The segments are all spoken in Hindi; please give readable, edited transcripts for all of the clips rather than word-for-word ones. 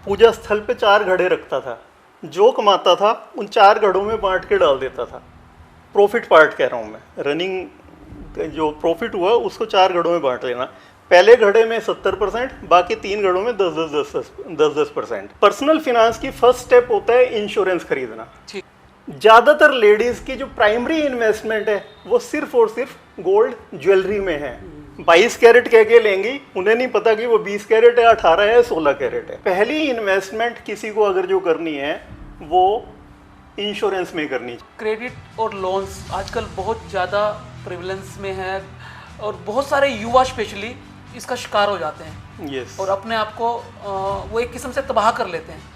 पूजा स्थल पे 4 घड़े रखता था, जो कमाता था उन 4 घड़ों में बांट के डाल देता था। प्रॉफिट पार्ट कह रहा हूँ मैं, रनिंग जो प्रॉफिट हुआ उसको 4 घड़ों में बांट लेना। पहले घड़े में 70%, बाकी 3 घड़ों में 10-10% पर्सनल फिनांस की फर्स्ट स्टेप होता है इंश्योरेंस खरीदना। ठीक। ज़्यादातर लेडीज की जो प्राइमरी इन्वेस्टमेंट है वो सिर्फ और सिर्फ गोल्ड ज्वेलरी में है। 22 कैरेट कह के लेंगी, उन्हें नहीं पता कि वो 20 कैरेट है, 18 है, 16 कैरेट है। पहली इन्वेस्टमेंट किसी को अगर जो करनी है वो इंश्योरेंस में करनी चाहिए। क्रेडिट और लोन्स आजकल बहुत ज़्यादा प्रिवलेंस में है और बहुत सारे युवा स्पेशली इसका शिकार हो जाते हैं यस। और अपने आप को वो एक किस्म से तबाह कर लेते हैं।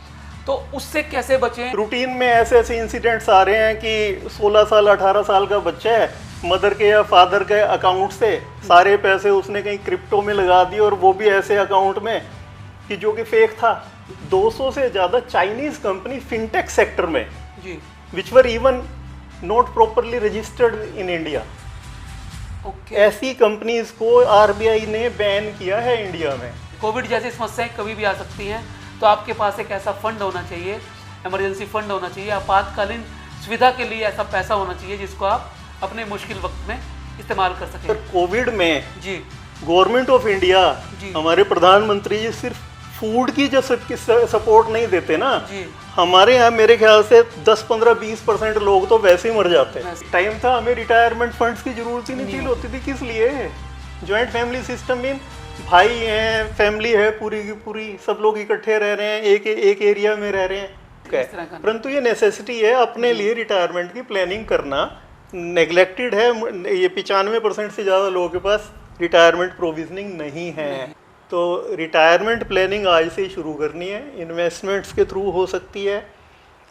तो उससे कैसे बचें? रूटीन में ऐसे ऐसे इंसिडेंट्स आ रहे हैं कि 16 साल 18 साल का बच्चा है, मदर के या फादर के अकाउंट से सारे पैसे उसने कहीं क्रिप्टो में लगा दिए, और वो भी ऐसे अकाउंट में कि जो कि फेक था। 200 से ज़्यादा चाइनीज़ कंपनी फिनटेक सेक्टर में जी। Which were even not properly registered in India, okay. ऐसी कंपनीज को आरबीआई ने बैन किया है इंडिया में। कोविड जैसी समस्याएं कभी भी आ सकती हैं, तो आपके पास एक ऐसा फंड होना चाहिए, इमरजेंसी फंड होना चाहिए, आपातकालीन सुविधा के लिए ऐसा पैसा होना चाहिए जिसको आप अपने मुश्किल वक्त में इस्तेमाल कर सकें। सर, कोविड में जी गवर्नमेंट ऑफ इंडिया, जी। हमारे प्रधानमंत्री जी सिर्फ फूड की जो सपोर्ट नहीं देते ना, जी। हमारे यहाँ मेरे ख्याल से 10-15-20% लोग तो वैसे ही मर जाते हैं। वैसे। टाइम था हमें रिटायरमेंट फंड्स की जरूरत ही नहीं फील होती थी। किस लिए? जॉइंट फैमिली सिस्टम में भाई हैं, फैमिली है पूरी की पूरी, सब लोग इकट्ठे रह रहे हैं, एक एरिया में रह रहे हैं। इस तरह का। परंतु ये नेसेसिटी है अपने लिए रिटायरमेंट की प्लानिंग करना, नेग्लेक्टेड है। ये 95% से ज़्यादा लोगों के पास रिटायरमेंट प्रोविजनिंग नहीं है। तो रिटायरमेंट प्लानिंग आज से ही शुरू करनी है, इन्वेस्टमेंट्स के थ्रू हो सकती है,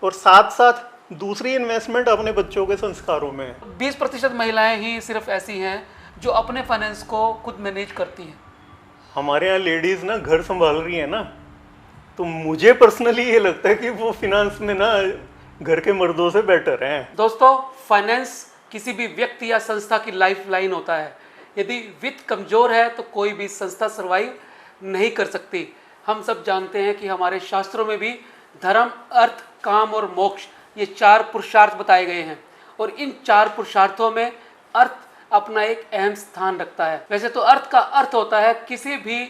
और साथ साथ दूसरी इन्वेस्टमेंट अपने बच्चों के संस्कारों में है। 20% महिलाएं ही सिर्फ ऐसी हैं जो अपने फाइनेंस को खुद मैनेज करती हैं। हमारे यहाँ लेडीज़ ना घर संभाल रही है ना, तो मुझे पर्सनली ये लगता है कि वो फिनांस में ना घर के मर्दों से बेटर हैं। दोस्तों, फाइनेंस किसी भी व्यक्ति या संस्था की लाइफ लाइन होता है। यदि वित्त कमजोर है तो कोई भी संस्था सर्वाइव नहीं कर सकती। हम सब जानते हैं कि हमारे शास्त्रों में भी धर्म, अर्थ, काम और मोक्ष, ये 4 पुरुषार्थ बताए गए हैं, और इन 4 पुरुषार्थों में अर्थ अपना एक अहम स्थान रखता है। वैसे तो अर्थ का अर्थ होता है किसी भी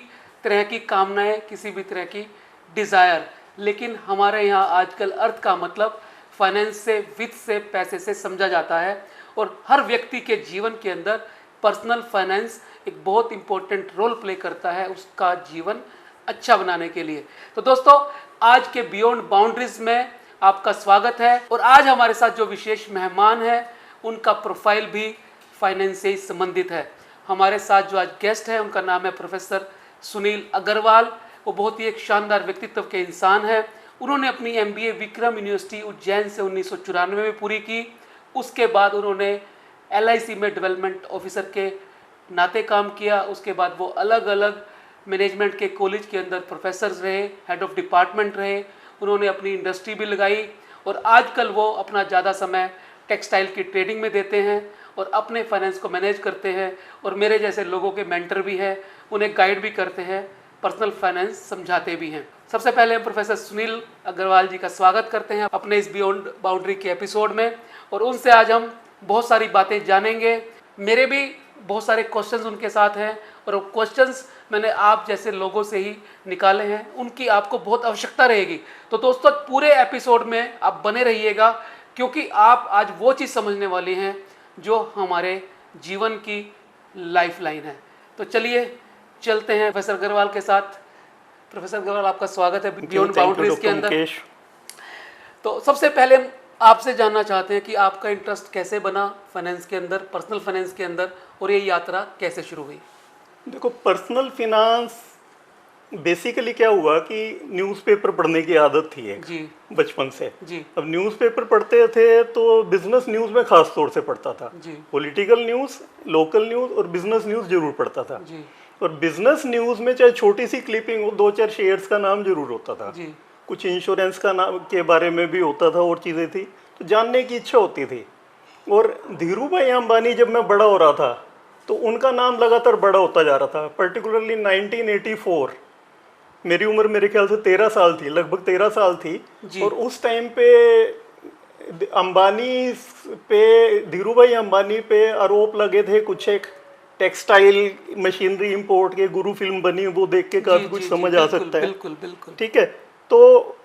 तरह की कामनाएं, किसी भी तरह की डिज़ायर, लेकिन हमारे यहाँ आजकल अर्थ का मतलब फाइनेंस से, वित्त से, पैसे से समझा जाता है, और हर व्यक्ति के जीवन के अंदर पर्सनल फाइनेंस एक बहुत इंपॉर्टेंट रोल प्ले करता है उसका जीवन अच्छा बनाने के लिए। तो दोस्तों, आज के बियॉन्ड बाउंड्रीज में आपका स्वागत है, और आज हमारे साथ जो विशेष मेहमान हैं उनका प्रोफाइल भी फाइनेंस से ही संबंधित है। हमारे साथ जो आज गेस्ट हैं उनका नाम है प्रोफेसर सुनील अग्रवाल। वो बहुत ही एक शानदार व्यक्तित्व के इंसान हैं। उन्होंने अपनी MBA विक्रम यूनिवर्सिटी उज्जैन से 1994 में पूरी की। उसके बाद उन्होंने LIC में डेवलपमेंट ऑफिसर के नाते काम किया। उसके बाद वो अलग अलग मैनेजमेंट के कॉलेज के अंदर प्रोफेसर रहे, हेड ऑफ डिपार्टमेंट रहे। उन्होंने अपनी इंडस्ट्री भी लगाई, और आजकल वो अपना ज़्यादा समय टेक्सटाइल की ट्रेडिंग में देते हैं और अपने फाइनेंस को मैनेज करते हैं, और मेरे जैसे लोगों के मेंटर भी हैं, उन्हें गाइड भी करते हैं, पर्सनल फाइनेंस समझाते भी हैं। सबसे पहले हम प्रोफेसर सुनील अग्रवाल जी का स्वागत करते हैं अपने इस बियॉन्ड बाउंड्री के एपिसोड में, और उनसे आज हम बहुत सारी बातें जानेंगे। मेरे भी बहुत सारे क्वेश्चंस उनके साथ हैं, और क्वेश्चंस मैंने आप जैसे लोगों से ही निकाले हैं, उनकी आपको बहुत आवश्यकता रहेगी। तो दोस्तों, पूरे एपिसोड में आप बने रहिएगा, क्योंकि आप आज वो चीज़ समझने वाली हैं जो हमारे जीवन की लाइफ लाइन है। तो चलिए चलते हैं प्रोफेसर अग्रवाल के साथ। प्रोफेसर अग्रवाल, आपका स्वागत है बियॉन्ड बाउंड्रीज के अंदर। तो सबसे पहले हम आपसे जानना चाहते हैं कि आपका इंटरेस्ट कैसे बना फाइनेंस के अंदर, पर्सनल फाइनेंस के अंदर, और ये यात्रा कैसे शुरू हुई? देखो, पर्सनल फिनांस बेसिकली क्या हुआ कि न्यूज़पेपर पढ़ने की आदत थी एक जी बचपन से। जी अब न्यूज़पेपर पढ़ते थे तो बिजनेस न्यूज़ में खास तौर से पढ़ता था। जी पॉलिटिकल न्यूज़, लोकल न्यूज़ और बिजनेस न्यूज़ जरूर पढ़ता था। जी और बिजनेस न्यूज़ में चाहे छोटी सी क्लिपिंग हो, 2-4 शेयर्स का नाम जरूर होता था। जी कुछ इंश्योरेंस का नाम के बारे में भी होता था, और चीज़ें थी, तो जानने की इच्छा होती थी। और धीरू भाई अंबानी जब मैं बड़ा हो रहा था तो उनका नाम लगातार बड़ा होता जा रहा था। पर्टिकुलरली 1984 मेरी उम्र मेरे ख्याल से 13 साल थी, लगभग 13 साल थी। जी। और उस टाइम पे अंबानी पे, धीरू भाई अंबानी पे आरोप लगे थे कुछ, एक टेक्सटाइल मशीनरी इंपोर्ट के, गुरु फिल्म बनी, वो देख के जी काफी जी कुछ जी, समझ आ बिल्कुल सकता है। बिल्कुल बिल्कुल। ठीक है, तो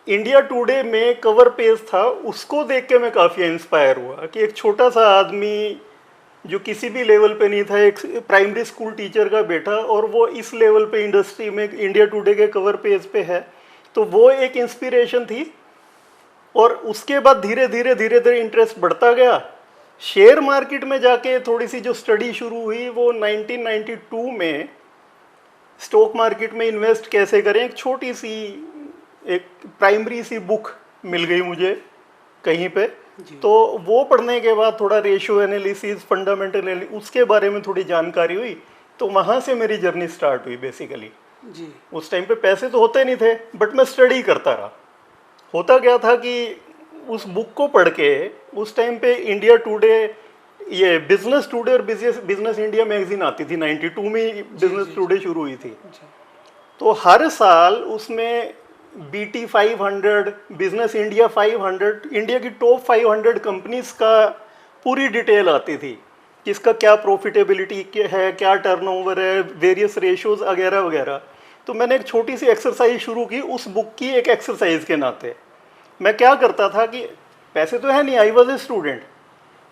इंडिया टुडे में कवर पेज था, उसको देख के मैं काफ़ी इंस्पायर हुआ कि एक छोटा सा आदमी जो किसी भी लेवल पे नहीं था, एक प्राइमरी स्कूल टीचर का बेटा, और वो इस लेवल पे इंडस्ट्री में इंडिया टुडे के कवर पेज पे है, तो वो एक इंस्पिरेशन थी। और उसके बाद धीरे धीरे धीरे धीरे इंटरेस्ट बढ़ता गया। शेयर मार्केट में जाके थोड़ी सी जो स्टडी शुरू हुई वो 1992 में, स्टॉक मार्केट में इन्वेस्ट कैसे करें, एक छोटी सी, एक प्राइमरी सी बुक मिल गई मुझे कहीं पे। तो वो पढ़ने के बाद थोड़ा रेशियो एनालिसिस, फंडामेंटल एनालिसिस, उसके बारे में थोड़ी जानकारी हुई। तो वहाँ से मेरी जर्नी स्टार्ट हुई बेसिकली। जी। उस टाइम पे पैसे तो होते नहीं थे, बट मैं स्टडी करता रहा। होता क्या था कि उस बुक को पढ़ के, उस टाइम पे इंडिया टुडे, ये बिजनेस टुडे और बिजनेस इंडिया मैगजीन आती थी, 92 में बिजनेस टुडे शुरू हुई थी। तो हर साल उसमें BT 500, बिजनेस इंडिया 500, इंडिया की टॉप 500 कंपनीज का पूरी डिटेल आती थी, किसका क्या प्रॉफिटेबिलिटी है, क्या टर्नओवर है, वेरियस रेशियोज वगैरह वगैरह। तो मैंने एक छोटी सी एक्सरसाइज शुरू की उस बुक की एक एक्सरसाइज के नाते। मैं क्या करता था कि पैसे तो है नहीं, आई वॉज ए स्टूडेंट,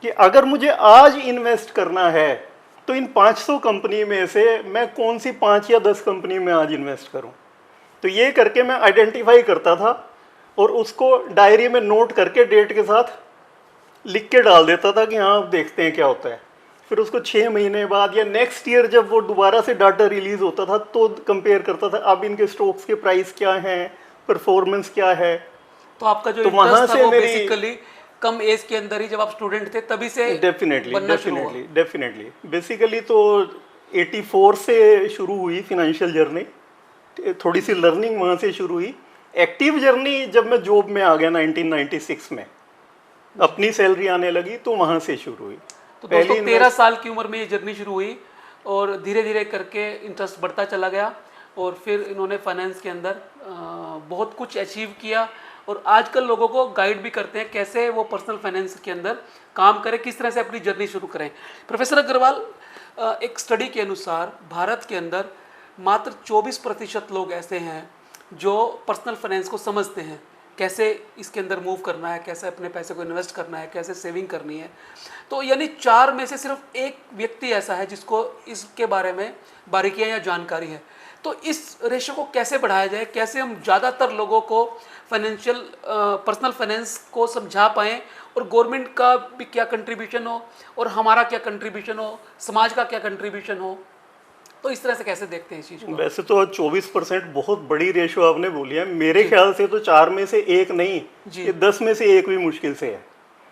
कि अगर मुझे आज इन्वेस्ट करना है तो इन 500 कंपनी में से मैं कौन सी 5 या 10 कंपनी में आज इन्वेस्ट करूं। तो ये करके मैं आइडेंटिफाई करता था और उसको डायरी में नोट करके डेट के साथ लिख के डाल देता था कि हाँ अब देखते हैं क्या होता है। फिर उसको 6 महीने बाद या नेक्स्ट ईयर जब वो दोबारा से डाटा रिलीज होता था तो कंपेयर करता था, अब इनके स्टॉक्स के प्राइस क्या हैं, परफॉर्मेंस क्या है। तो आपका जो तो वहाँ इंटरेस्ट था से वो मेरी बेसिकली कम एज के अंदर ही, जब आप स्टूडेंट थे तभी से डेफिनेटली बनना शुरू हुआ। डेफिनेटली डेफिनेटली बेसिकली तो 84 से शुरू हुई फिनेंशियल जर्नी। थोड़ी सी लर्निंग वहाँ से शुरू हुई। एक्टिव जर्नी जब मैं जॉब में आ गया 1996 में, अपनी सैलरी आने लगी, तो वहाँ से शुरू हुई। तो दोस्तों 13 साल की उम्र में ये जर्नी शुरू हुई और धीरे धीरे करके इंटरेस्ट बढ़ता चला गया और फिर इन्होंने फाइनेंस के अंदर बहुत कुछ अचीव किया और आजकल लोगों को गाइड भी करते हैं कैसे वो पर्सनल फाइनेंस के अंदर काम करें, किस तरह से अपनी जर्नी शुरू करें। प्रोफेसर अग्रवाल, एक स्टडी के अनुसार भारत के अंदर मात्र 24% लोग ऐसे हैं जो पर्सनल फाइनेंस को समझते हैं, कैसे इसके अंदर मूव करना है, कैसे अपने पैसे को इन्वेस्ट करना है, कैसे सेविंग करनी है। तो यानी 4 में से सिर्फ एक व्यक्ति ऐसा है जिसको इसके बारे में बारीकियां या जानकारी है। तो इस रेशो को कैसे बढ़ाया जाए, कैसे हम ज़्यादातर लोगों को फाइनेंशियल पर्सनल फाइनेंस को समझा पाएँ और गवर्नमेंट का भी क्या कंट्रीब्यूशन हो और हमारा क्या कंट्रीब्यूशन हो, समाज का क्या कंट्रीब्यूशन हो, तो इस तरह से कैसे देखते हैं इस चीज़ को? वैसे तो 24% बहुत बड़ी रेशो आपने बोली है। मेरे ख्याल से तो 4 में से एक नहीं, ये 10 में से एक भी मुश्किल से है।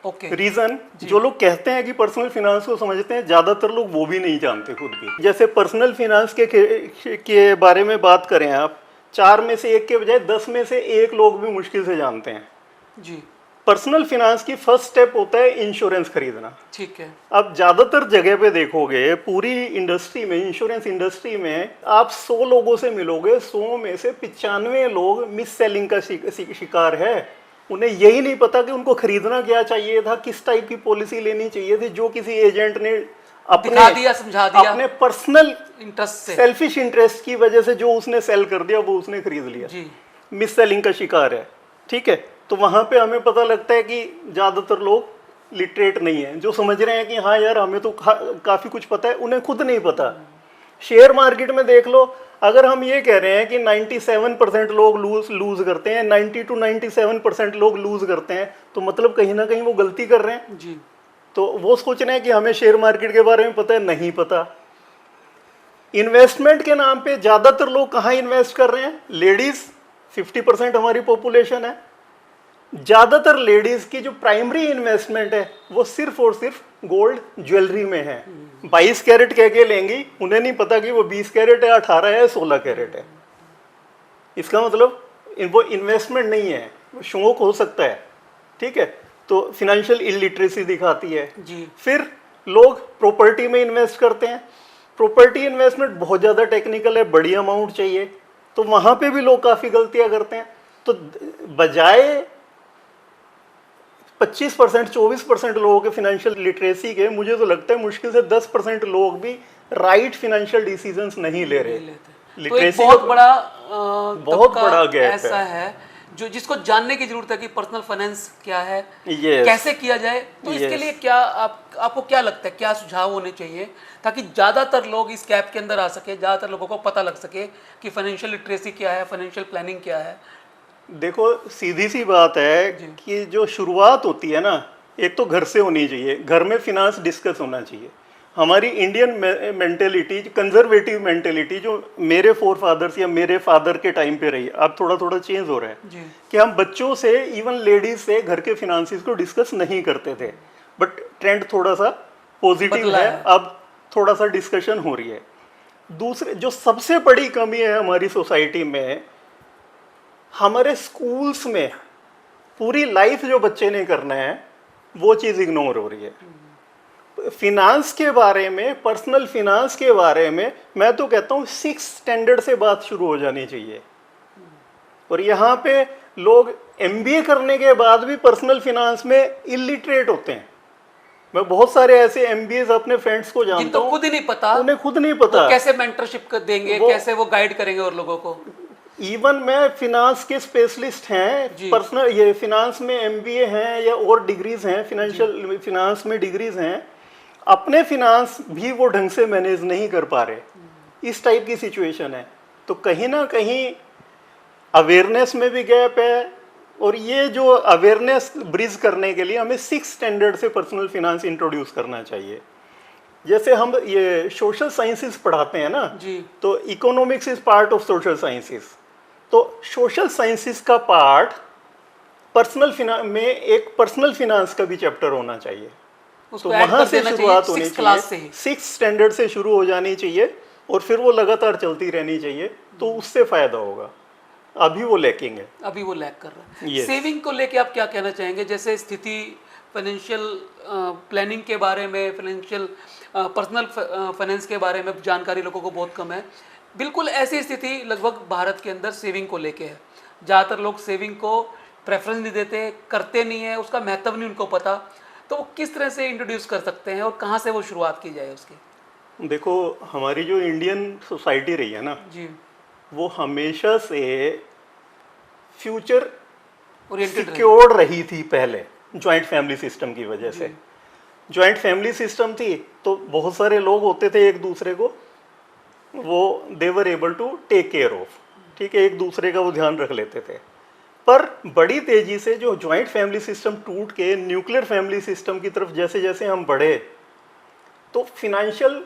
ओके। रीजन, जो लोग कहते हैं कि पर्सनल फिनांस को समझते हैं, ज्यादातर लोग वो भी नहीं जानते खुद भी। जैसे पर्सनल फिनांस के बारे में बात करें आप, 4 में से एक के बजाय 10 में से एक लोग भी मुश्किल से जानते हैं। जी। पर्सनल फिनांस की फर्स्ट स्टेप होता है इंश्योरेंस खरीदना। ठीक है। अब ज़्यादातर जगह पे देखोगे, पूरी इंडस्ट्री में, इंश्योरेंस इंडस्ट्री में, आप 100 लोगों से मिलोगे, 100 में से 95 लोग मिस सेलिंग का शिकार है। उन्हें यही नहीं पता कि उनको खरीदना क्या चाहिए था, किस टाइप की पॉलिसी लेनी चाहिए थी, जो किसी एजेंट ने दिखा दिया, समझा दिया, अपने पर्सनल इंटरेस्ट से, सेल्फिश इंटरेस्ट की वजह से जो उसने सेल कर दिया वो उसने खरीद लिया। जी। मिस सेलिंग का शिकार है। ठीक है, तो वहाँ पे हमें पता लगता है कि ज़्यादातर लोग लिटरेट नहीं है, जो समझ रहे हैं कि हाँ यार हमें तो काफ़ी कुछ पता है, उन्हें खुद नहीं पता। शेयर मार्केट में देख लो, अगर हम ये कह रहे हैं कि 97% लोग लूज करते हैं, 90 to 97% लोग लूज करते हैं, तो मतलब कहीं ना कहीं वो गलती कर रहे हैं। जी। तो वो सोच रहे हैं कि हमें शेयर मार्केट के बारे में पता है, नहीं पता। इन्वेस्टमेंट के नाम पे ज़्यादातर लोग कहाँ इन्वेस्ट कर रहे हैं? लेडीज़ 50% हमारी पॉपुलेशन है। ज़्यादातर लेडीज़ की जो प्राइमरी इन्वेस्टमेंट है वो सिर्फ और सिर्फ गोल्ड ज्वेलरी में है। 22 कैरेट कह के लेंगी, उन्हें नहीं पता कि वो 20 कैरेट है, 18 है, 16 कैरेट है। इसका मतलब वो इन्वेस्टमेंट नहीं है, वो शौक हो सकता है। ठीक है, तो फिनेंशियल इलिटरेसी दिखाती है। जी। फिर लोग प्रॉपर्टी में इन्वेस्ट करते हैं। प्रॉपर्टी इन्वेस्टमेंट बहुत ज़्यादा टेक्निकल है, बड़ी अमाउंट चाहिए। तो वहाँ पे भी लोग काफ़ी गलतियाँ करते हैं। तो बजाय 25% 24% लोगों के फाइनेंशियल लिटरेसी के, मुझे तो लगता है मुश्किल से 10% लोग भी राइट फाइनेंशियल डिसीजंस नहीं ले रहे। तो एक बहुत बड़ा बहुत तबका बड़ा गैप ऐसा है जो जिसको जानने की जरूरत है कि पर्सनल फाइनेंस क्या है, Yes. कैसे किया जाए। तो इसके Yes. लिए क्या आपको क्या लगता है, क्या सुझाव होने चाहिए ताकि ज़्यादातर लोग इस गैप के अंदर आ सके, ज़्यादातर लोगों को पता लग सके कि फाइनेंशियल लिटरेसी क्या है, फाइनेंशियल प्लानिंग क्या है। देखो सीधी सी बात है कि जो शुरुआत होती है ना, एक तो घर से होनी चाहिए, घर में फिनांस डिस्कस होना चाहिए। हमारी इंडियन मेंटेलिटी, कंजर्वेटिव मेंटेलिटी जो मेरे फोर फादर्स या मेरे फादर के टाइम पे रही, अब थोड़ा थोड़ा चेंज हो रहा है कि हम बच्चों से, इवन लेडीज से घर के फिनांसिस को डिस्कस नहीं करते थे। बट ट्रेंड थोड़ा सा पॉजिटिव है, अब थोड़ा सा डिस्कशन हो रही है। दूसरे जो सबसे बड़ी कमी है हमारी सोसाइटी में, हमारे स्कूल्स में पूरी लाइफ जो बच्चे ने करना है वो चीज़ इग्नोर हो रही है। फिनांस के बारे में, पर्सनल फिनांस के बारे में मैं तो कहता हूँ 6th स्टैंडर्ड से बात शुरू हो जानी चाहिए। और यहाँ पे लोग MBA करने के बाद भी पर्सनल फिनांस में इलिटरेट होते हैं। मैं बहुत सारे ऐसे MBAs अपने फ्रेंड्स को जानता हूँ, खुद ही नहीं पता, उन्हें खुद नहीं पता कैसे मेंटरशिप देंगे, कैसे वो गाइड करेंगे और लोगों को। इवन मैं फिनांस के स्पेशलिस्ट हैं, पर्सनल ये फिनांस में MBA हैं या और डिग्रीज हैं, फिनेंशियल फिनांस में डिग्रीज हैं, अपने फिनांस भी वो ढंग से मैनेज नहीं कर पा रहे। इस टाइप की सिचुएशन है। तो कहीं ना कहीं अवेयरनेस में भी गैप है, और ये जो अवेयरनेस ब्रिज करने के लिए हमें 6th स्टैंडर्ड से पर्सनल फिनांस इंट्रोड्यूस करना चाहिए। जैसे हम ये सोशल साइंसेस पढ़ाते हैं ना, तो economics is part of social sciences. तो सोशल साइंसेस का पार्ट पर्सनल फिनांस में एक पर्सनल फिनांस का भी चैप्टर होना चाहिए। तो वहां से शुरुआत होनी चाहिए, 6th स्टैंडर्ड से शुरू हो जानी चाहिए, और फिर वो लगातार चलती रहनी चाहिए, तो उससे फायदा होगा। अभी वो लैकिंग है, अभी वो लैक कर रहा है। सेविंग को लेके आप क्या कहना चाहेंगे? जैसे स्थिति फाइनेंशियल प्लानिंग के बारे में, फाइनेंशियल पर्सनल फाइनेंस के बारे में जानकारी लोगों को बहुत कम है। बिल्कुल ऐसी स्थिति लगभग भारत के अंदर सेविंग को लेके है। ज़्यादातर लोग सेविंग को प्रेफरेंस नहीं देते, करते नहीं है, उसका महत्व नहीं उनको पता। तो वो किस तरह से इंट्रोड्यूस कर सकते हैं और कहाँ से वो शुरुआत की जाए उसकी? देखो हमारी जो इंडियन सोसाइटी रही है ना जी, वो हमेशा से फ्यूचर ओरिएंटेड सिक्योर्ड रही थी। पहले जॉइंट फैमिली सिस्टम की वजह से, जॉइंट फैमिली सिस्टम थी तो बहुत सारे लोग होते थे, एक दूसरे को वो they were able to take care of, ठीक है, एक दूसरे का वो ध्यान रख लेते थे। पर बड़ी तेजी से जो जॉइंट फैमिली सिस्टम टूट के न्यूक्लियर फैमिली सिस्टम की तरफ जैसे जैसे हम बढ़े, तो फिनेंशियल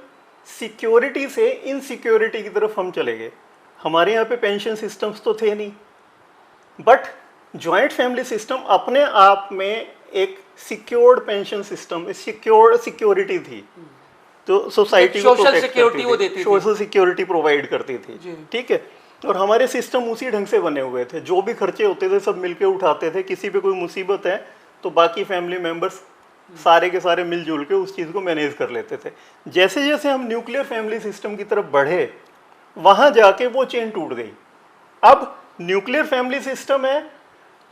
सिक्योरिटी से इनसिक्योरिटी की तरफ हम चले गए। हमारे यहाँ पे पेंशन सिस्टम्स तो थे नहीं, बट जॉइंट फैमिली सिस्टम अपने आप में एक secured pension system, secured security थी, तो सोसाइटी को सोशल सिक्योरिटी वो देती थी, सोशल सिक्योरिटी प्रोवाइड करती थी, ठीक है। और हमारे सिस्टम उसी ढंग से बने हुए थे, जो भी खर्चे होते थे सब मिलके उठाते थे। किसी पे कोई मुसीबत है तो बाकी फैमिली मेंबर्स सारे के सारे मिलजुल के उस चीज़ को मैनेज कर लेते थे। जैसे जैसे हम न्यूक्लियर फैमिली सिस्टम की तरफ बढ़े, वहाँ जाके वो चेन टूट गई। अब न्यूक्लियर फैमिली सिस्टम है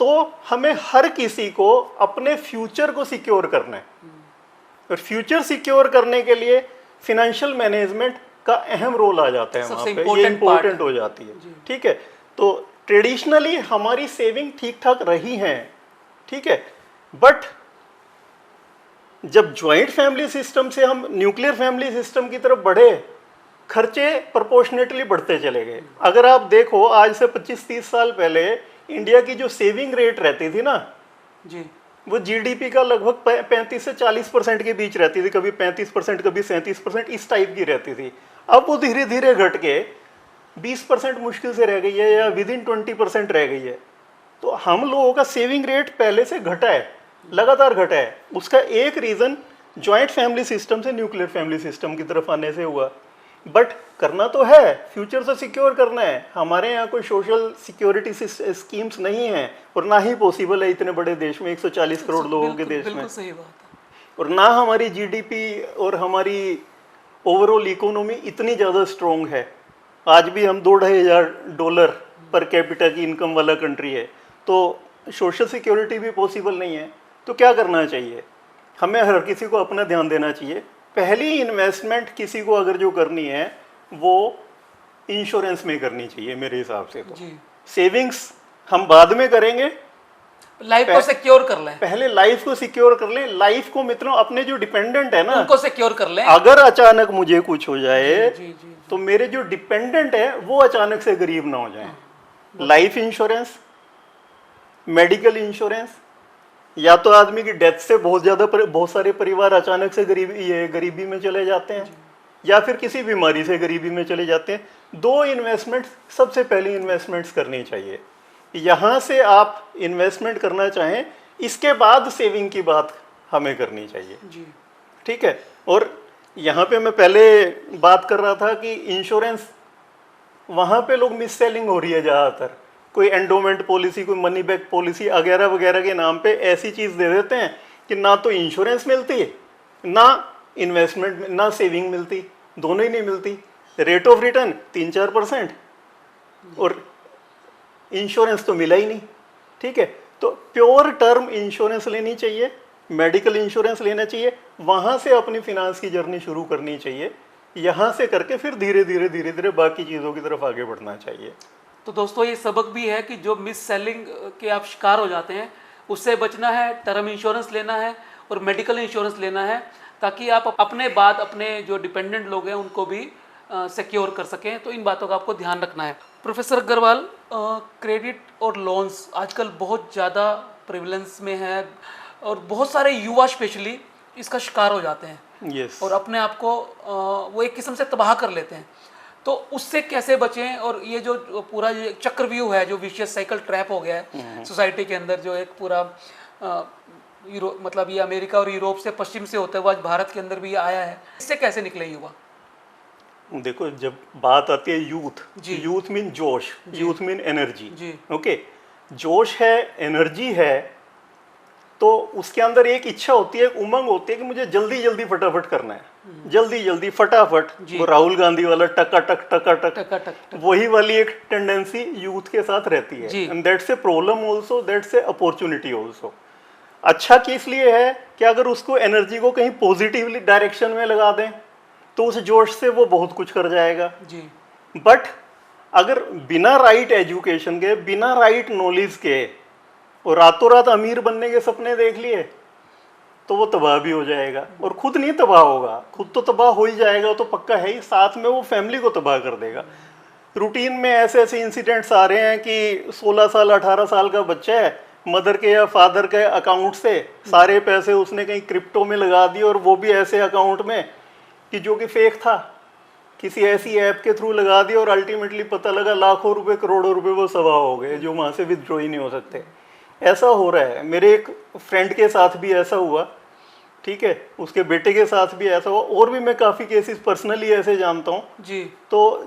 तो हमें हर किसी को अपने फ्यूचर को सिक्योर करना है, और फ्यूचर सिक्योर करने के लिए फिनेंशियल मैनेजमेंट का अहम रोल आ जाता है, वहाँ पे ये इम्पोर्टेंट हो जाती है, ठीक है। तो ट्रेडिशनली हमारी सेविंग ठीक ठाक रही है, ठीक है, बट जब जॉइंट फैमिली सिस्टम से हम न्यूक्लियर फैमिली सिस्टम की तरफ बढ़े, खर्चे प्रोपोर्शनेटली बढ़ते चले गए। अगर आप देखो आज से 25-30 साल पहले इंडिया की जो सेविंग रेट रहती थी ना जी, वो GDP का लगभग 35 से 40% के बीच रहती थी, कभी 35%, कभी 37%, इस टाइप की रहती थी। अब वो धीरे धीरे घट के 20% मुश्किल से रह गई है, या विद इन 20% रह गई है। तो हम लोगों का सेविंग रेट पहले से घटा है, लगातार घटा है। उसका एक रीज़न जॉइंट फैमिली सिस्टम से न्यूक्लियर फैमिली सिस्टम की तरफ आने से हुआ। बट करना तो है, फ्यूचर से सिक्योर करना है। हमारे यहाँ कोई सोशल सिक्योरिटी स्कीम्स नहीं है, और ना ही पॉसिबल है इतने बड़े देश में, 140 करोड़ लोगों के देश में। सही बात है। और ना हमारी GDP और हमारी ओवरऑल इकोनॉमी इतनी ज़्यादा स्ट्रॉन्ग है आज भी हम $2,500 पर कैपिटा की इनकम वाला कंट्री है, तो सोशल सिक्योरिटी भी पॉसिबल नहीं है। तो क्या करना चाहिए? हमें हर किसी को अपना ध्यान देना चाहिए। पहली इन्वेस्टमेंट किसी को अगर जो करनी है वो इंश्योरेंस में करनी चाहिए मेरे हिसाब से। तो जी, सेविंग्स हम बाद में करेंगे, लाइफ को सिक्योर कर लें, पहले लाइफ को सिक्योर कर लें। लाइफ को मित्रों अपने जो डिपेंडेंट है ना, उनको सिक्योर कर लें। अगर अचानक मुझे कुछ हो जाए जी जी, तो मेरे जो डिपेंडेंट है वो अचानक से गरीब ना हो जाए। लाइफ इंश्योरेंस, मेडिकल इंश्योरेंस, या तो आदमी की डेथ से बहुत सारे परिवार अचानक से गरीबी में चले जाते हैं, या फिर किसी बीमारी से गरीबी में चले जाते हैं। दो इन्वेस्टमेंट सबसे पहली इन्वेस्टमेंट्स करनी चाहिए। यहाँ से आप इन्वेस्टमेंट करना चाहें, इसके बाद सेविंग की बात हमें करनी चाहिए। जी, ठीक है। और यहाँ पे मैं पहले बात कर रहा था कि इंश्योरेंस, वहाँ पे लोग मिस सेलिंग हो रही है ज़्यादातर। कोई एंडोमेंट पॉलिसी, कोई मनी बैक पॉलिसी वगैरह वगैरह के नाम पे ऐसी चीज़ दे देते हैं कि ना तो इंश्योरेंस मिलती है, ना इन्वेस्टमेंट, ना सेविंग मिलती, दोनों ही नहीं मिलती। रेट ऑफ रिटर्न 3-4% और इंश्योरेंस तो मिला ही नहीं। ठीक है। तो प्योर टर्म इंश्योरेंस लेनी चाहिए, मेडिकल इंश्योरेंस लेना चाहिए, वहाँ से अपनी फिनांस की जर्नी शुरू करनी चाहिए। यहाँ से करके फिर धीरे धीरे बाकी चीज़ों की तरफ आगे बढ़ना चाहिए। तो दोस्तों ये सबक भी है कि जो मिस सेलिंग के आप शिकार हो जाते हैं उससे बचना है, टर्म इंश्योरेंस लेना है और मेडिकल इंश्योरेंस लेना है, ताकि आप अपने बाद अपने जो डिपेंडेंट लोग हैं उनको भी सिक्योर कर सकें। तो इन बातों का आपको ध्यान रखना है। प्रोफेसर अग्रवाल, क्रेडिट और लोन्स आजकल बहुत ज़्यादा प्रिवलेंस में है और बहुत सारे युवा स्पेशली इसका शिकार हो जाते हैं। यस। और अपने आप को वो एक किस्म से तबाह कर लेते हैं। तो उससे कैसे बचें? और ये जो पूरा ये चक्रव्यूह है, जो विशियस साइकिल ट्रैप हो गया है सोसाइटी के अंदर, जो एक पूरा मतलब ये अमेरिका और यूरोप से पश्चिम से होते हुए आज भारत के अंदर भी ये आया है, इससे कैसे निकले युवा? देखो, जब बात आती है जी। यूथ मीन जोश, यूथ मीन एनर्जी। जी। ओके, जोश है, एनर्जी है, तो उसके अंदर एक इच्छा होती है, एक उमंग होती है कि मुझे जल्दी जल्दी फटाफट करना है, जल्दी जल्दी फटाफट। वो राहुल गांधी वाला टका टक, वही वाली एक टेंडेंसी यूथ के साथ रहती है। And that's a problem also, that's a opportunity also. अच्छा किस लिए है कि अगर उसको एनर्जी को कहीं पॉजिटिवली डायरेक्शन में लगा दें तो उस जोश से वो बहुत कुछ कर जाएगा। जी। बट अगर बिना राइट एजुकेशन के, बिना राइट नॉलेज के और रातों रात अमीर बनने के सपने देख लिए तो वो तबाह भी हो जाएगा। और खुद नहीं तबाह होगा, खुद तो तबाह हो ही जाएगा, तो पक्का है ही, साथ में वो फैमिली को तबाह कर देगा। रूटीन में ऐसे ऐसे इंसिडेंट्स आ रहे हैं कि 16 साल 18 साल का बच्चा है, मदर के या फादर के अकाउंट से सारे पैसे उसने कहीं क्रिप्टो में लगा दिए, और वो भी ऐसे अकाउंट में कि जो कि फेक था, किसी ऐसी ऐप के थ्रू लगा दिया, और अल्टीमेटली पता लगा लाखों रुपए करोड़ों रुपए वो सवा हो गए, जो वहाँ से विथड्रॉ ही नहीं हो सकते। ऐसा हो रहा है। मेरे एक फ्रेंड के साथ भी ऐसा हुआ, ठीक है, उसके बेटे के साथ भी ऐसा हुआ, और भी मैं काफ़ी केसेस पर्सनली ऐसे जानता हूँ जी। तो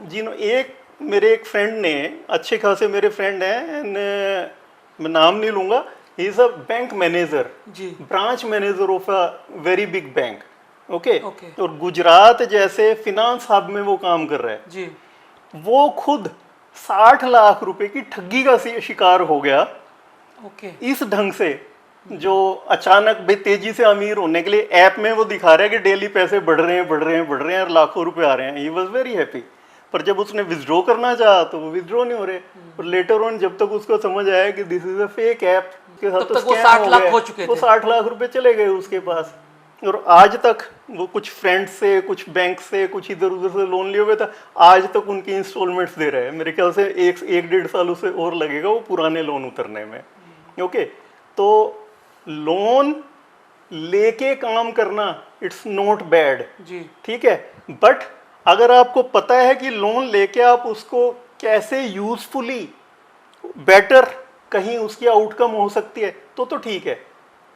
मेरे एक फ्रेंड ने, अच्छे खासे मेरे फ्रेंड हैं, मैं नाम नहीं लूँगा, he is a bank manager, जी। Branch manager of a very big bank. Okay. Okay. और गुजरात जैसे फिनांस हब में वो काम कर रहा है। जी। वो खुद 60 लाख रुपए की ठगी का शिकार हो गया। ओके। इस ढंग से, जो अचानक भाई तेजी से अमीर होने के लिए ऐप में वो दिखा रहा है कि डेली पैसे बढ़ रहे हैं और लाखों रुपए आ रहे हैं, ही वॉज वेरी हैप्पी। पर जब उसने विथड्रॉ करना चाहा तो वो विथड्रॉ नहीं हो रहे। और लेटर ऑन जब तक उसको समझ आया कि this is a fake app, के साथ तो वो 60 लाख हो चुके थे। वो 60 लाख रुपए चले गए उसके पास। और आज तक वो कुछ फ्रेंड्स से, कुछ बैंक से, कुछ इधर उधर से लोन लिए हुए था, आज तक उनकी इंस्टॉलमेंट्स दे रहे हैं। मेरे ख्याल से एक 1.5 साल उसे और लगेगा वो पुराने लोन उतरने में। ओके। तो लोन लेके काम करना इट्स नॉट बैड, जी। ठीक है। बट अगर आपको पता है कि लोन लेके आप उसको कैसे यूजफुली बेटर कहीं उसकी आउटकम हो सकती है तो ठीक है।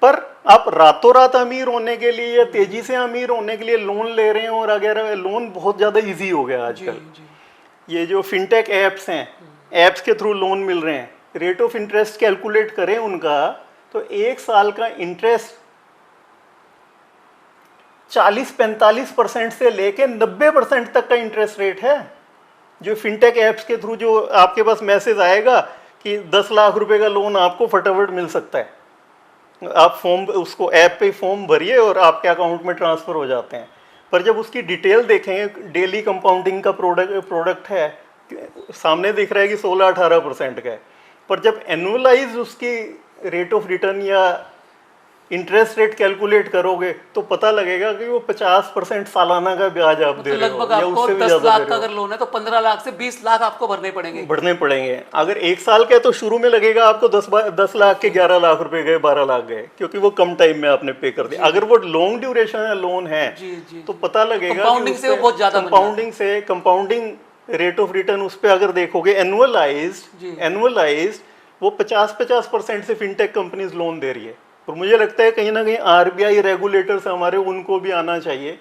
पर आप रातों रात अमीर होने के लिए या तेजी से अमीर होने के लिए लोन ले रहे हैं, और अगर लोन बहुत ज़्यादा इजी हो गया आजकल। ये जो फिनटेक ऐप्स हैं, ऐप्स के थ्रू लोन मिल रहे हैं, रेट ऑफ इंटरेस्ट कैलकुलेट करें उनका तो 1 साल का इंटरेस्ट 40-45% से लेके 90% तक का इंटरेस्ट रेट है। जो फिनटेक ऐप्स के थ्रू जो आपके पास मैसेज आएगा कि 10 लाख रुपए का लोन आपको फटाफट मिल सकता है, आप फॉर्म उसको ऐप पे फॉर्म भरिए और आपके अकाउंट में ट्रांसफ़र हो जाते हैं। पर जब उसकी डिटेल देखेंगे, डेली कंपाउंडिंग का प्रोडक्ट है, सामने दिख रहा है कि 16-18% का है, पर जब एनुअलाइज उसकी रेट ऑफ रिटर्न या इंटरेस्ट रेट कैलकुलेट करोगे तो पता लगेगा कि वो 50% सालाना का ब्याज आप दे रहे हो, लगभग या आपको उससे भी 10 ज़्यादा लाख दे का रहे अगर लोन है तो 15 लाख से 20 लाख आपको भरने पड़ेंगे। बढ़ने पड़ेंगे। अगर 1 साल का है तो शुरू में लगेगा आपको 10 लाख के 11 लाख रुपए गए, 12 लाख गए, क्योंकि वो कम टाइम में आपने पे कर दिया। अगर वो लॉन्ग ड्यूरेशन है लोन है जी जी तो पता लगेगा कंपाउंडिंग से वो बहुत ज़्यादा बन जाता कंपाउंडिंग रेट ऑफ रिटर्न उस पर अगर देखोगे एनुअलाइज्ड वो 50% से फिनटेक कंपनीज लोन दे रही है। और मुझे लगता है कहीं ना कहीं आरबीआई रेगुलेटर्स हमारे, उनको भी आना चाहिए,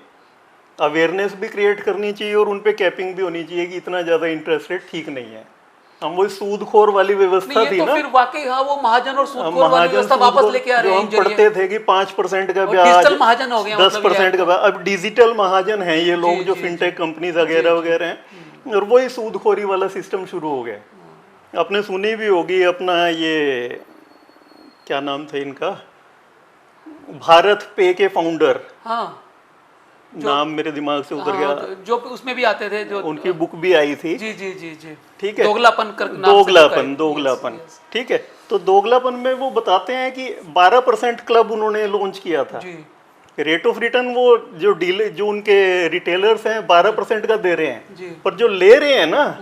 अवेयरनेस भी क्रिएट करनी चाहिए और उन पे कैपिंग भी होनी चाहिए कि इतना ज़्यादा इंटरेस्ट रेट ठीक नहीं है। हम वो सूदखोर वाली व्यवस्था नहीं, थी ये तो ना, फिर वाकई हाँ वो महाजन और सूदखोर वाली व्यवस्था वापस लेके आ रहे जो हैं हम इन जरिए। पढ़ते थे कि 5% का और ब्याज, डिजिटल महाजन हो गया, 10% का ब्याज। अब डिजिटल महाजन हैं ये लोग जी, जो जी, फिनटेक जी। कंपनीज वगैरह वगैरह हैं, और वही सूदखोरी वाला सिस्टम शुरू हो गया। आपने सुनी भी होगी अपना ये क्या नाम था इनका, भारत पे के फाउंडर, हाँ नाम मेरे दिमाग से उतर गया, जो उसमें भी आते थे, जो उनकी बुक भी आई थी। जी जी जी जी ठीक है, दोगलापन कर नाम से लिखा है। दोगलापन। Yes, yes। ठीक है, तो दोगलापन में वो बताते हैं कि 12% क्लब उन्होंने लॉन्च किया था। जी रेट ऑफ रिटर्न वो जो उनके रिटेलर्स हैं 12% का दे रहे हैं, जी पर जो ले रहे हैं ना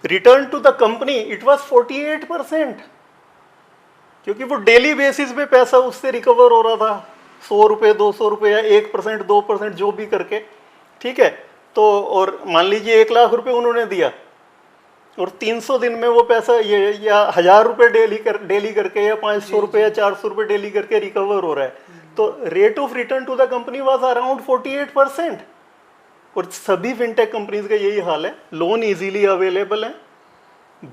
return to the company it was 48%, क्योंकि वो डेली बेसिस पे पैसा उससे रिकवर हो रहा था, 100 रुपये 200 रुपये या 1% 2% जो भी करके। ठीक है, तो और मान लीजिए 1 लाख रुपए उन्होंने दिया और 300 दिन में वो पैसा ये या 1000 रुपये डेली करके या 500 रुपये या 400 रुपये डेली करके रिकवर हो रहा है, तो rate of return to the company was around 48%। और सभी फिनटेक कंपनीज का यही हाल है, लोन इजीली अवेलेबल है,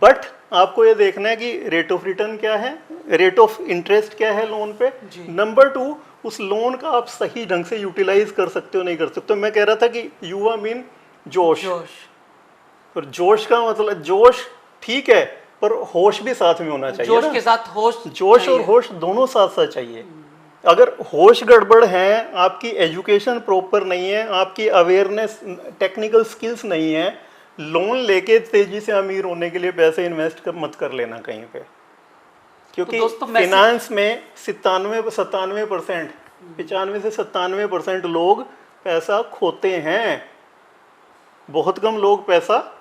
बट आपको ये देखना है कि रेट ऑफ रिटर्न क्या है, रेट ऑफ इंटरेस्ट क्या है लोन पे। नंबर 2, उस लोन का आप सही ढंग से यूटिलाइज कर सकते हो नहीं कर सकते हो। मैं कह रहा था कि युवा मीन जोश, और जोश का मतलब जोश ठीक है, पर होश भी साथ में होना चाहिए। जोश के साथ होश, जोश और होश दोनों साथ साथ चाहिए। अगर होश गड़बड़ है, आपकी एजुकेशन प्रॉपर नहीं है, आपकी अवेयरनेस टेक्निकल स्किल्स नहीं है, लोन लेके तेजी से अमीर होने के लिए पैसे इन्वेस्ट मत कर लेना कहीं पे, क्योंकि तो फिनांस में 97% 95 से 97% लोग पैसा खोते हैं। बहुत कम लोग पैसा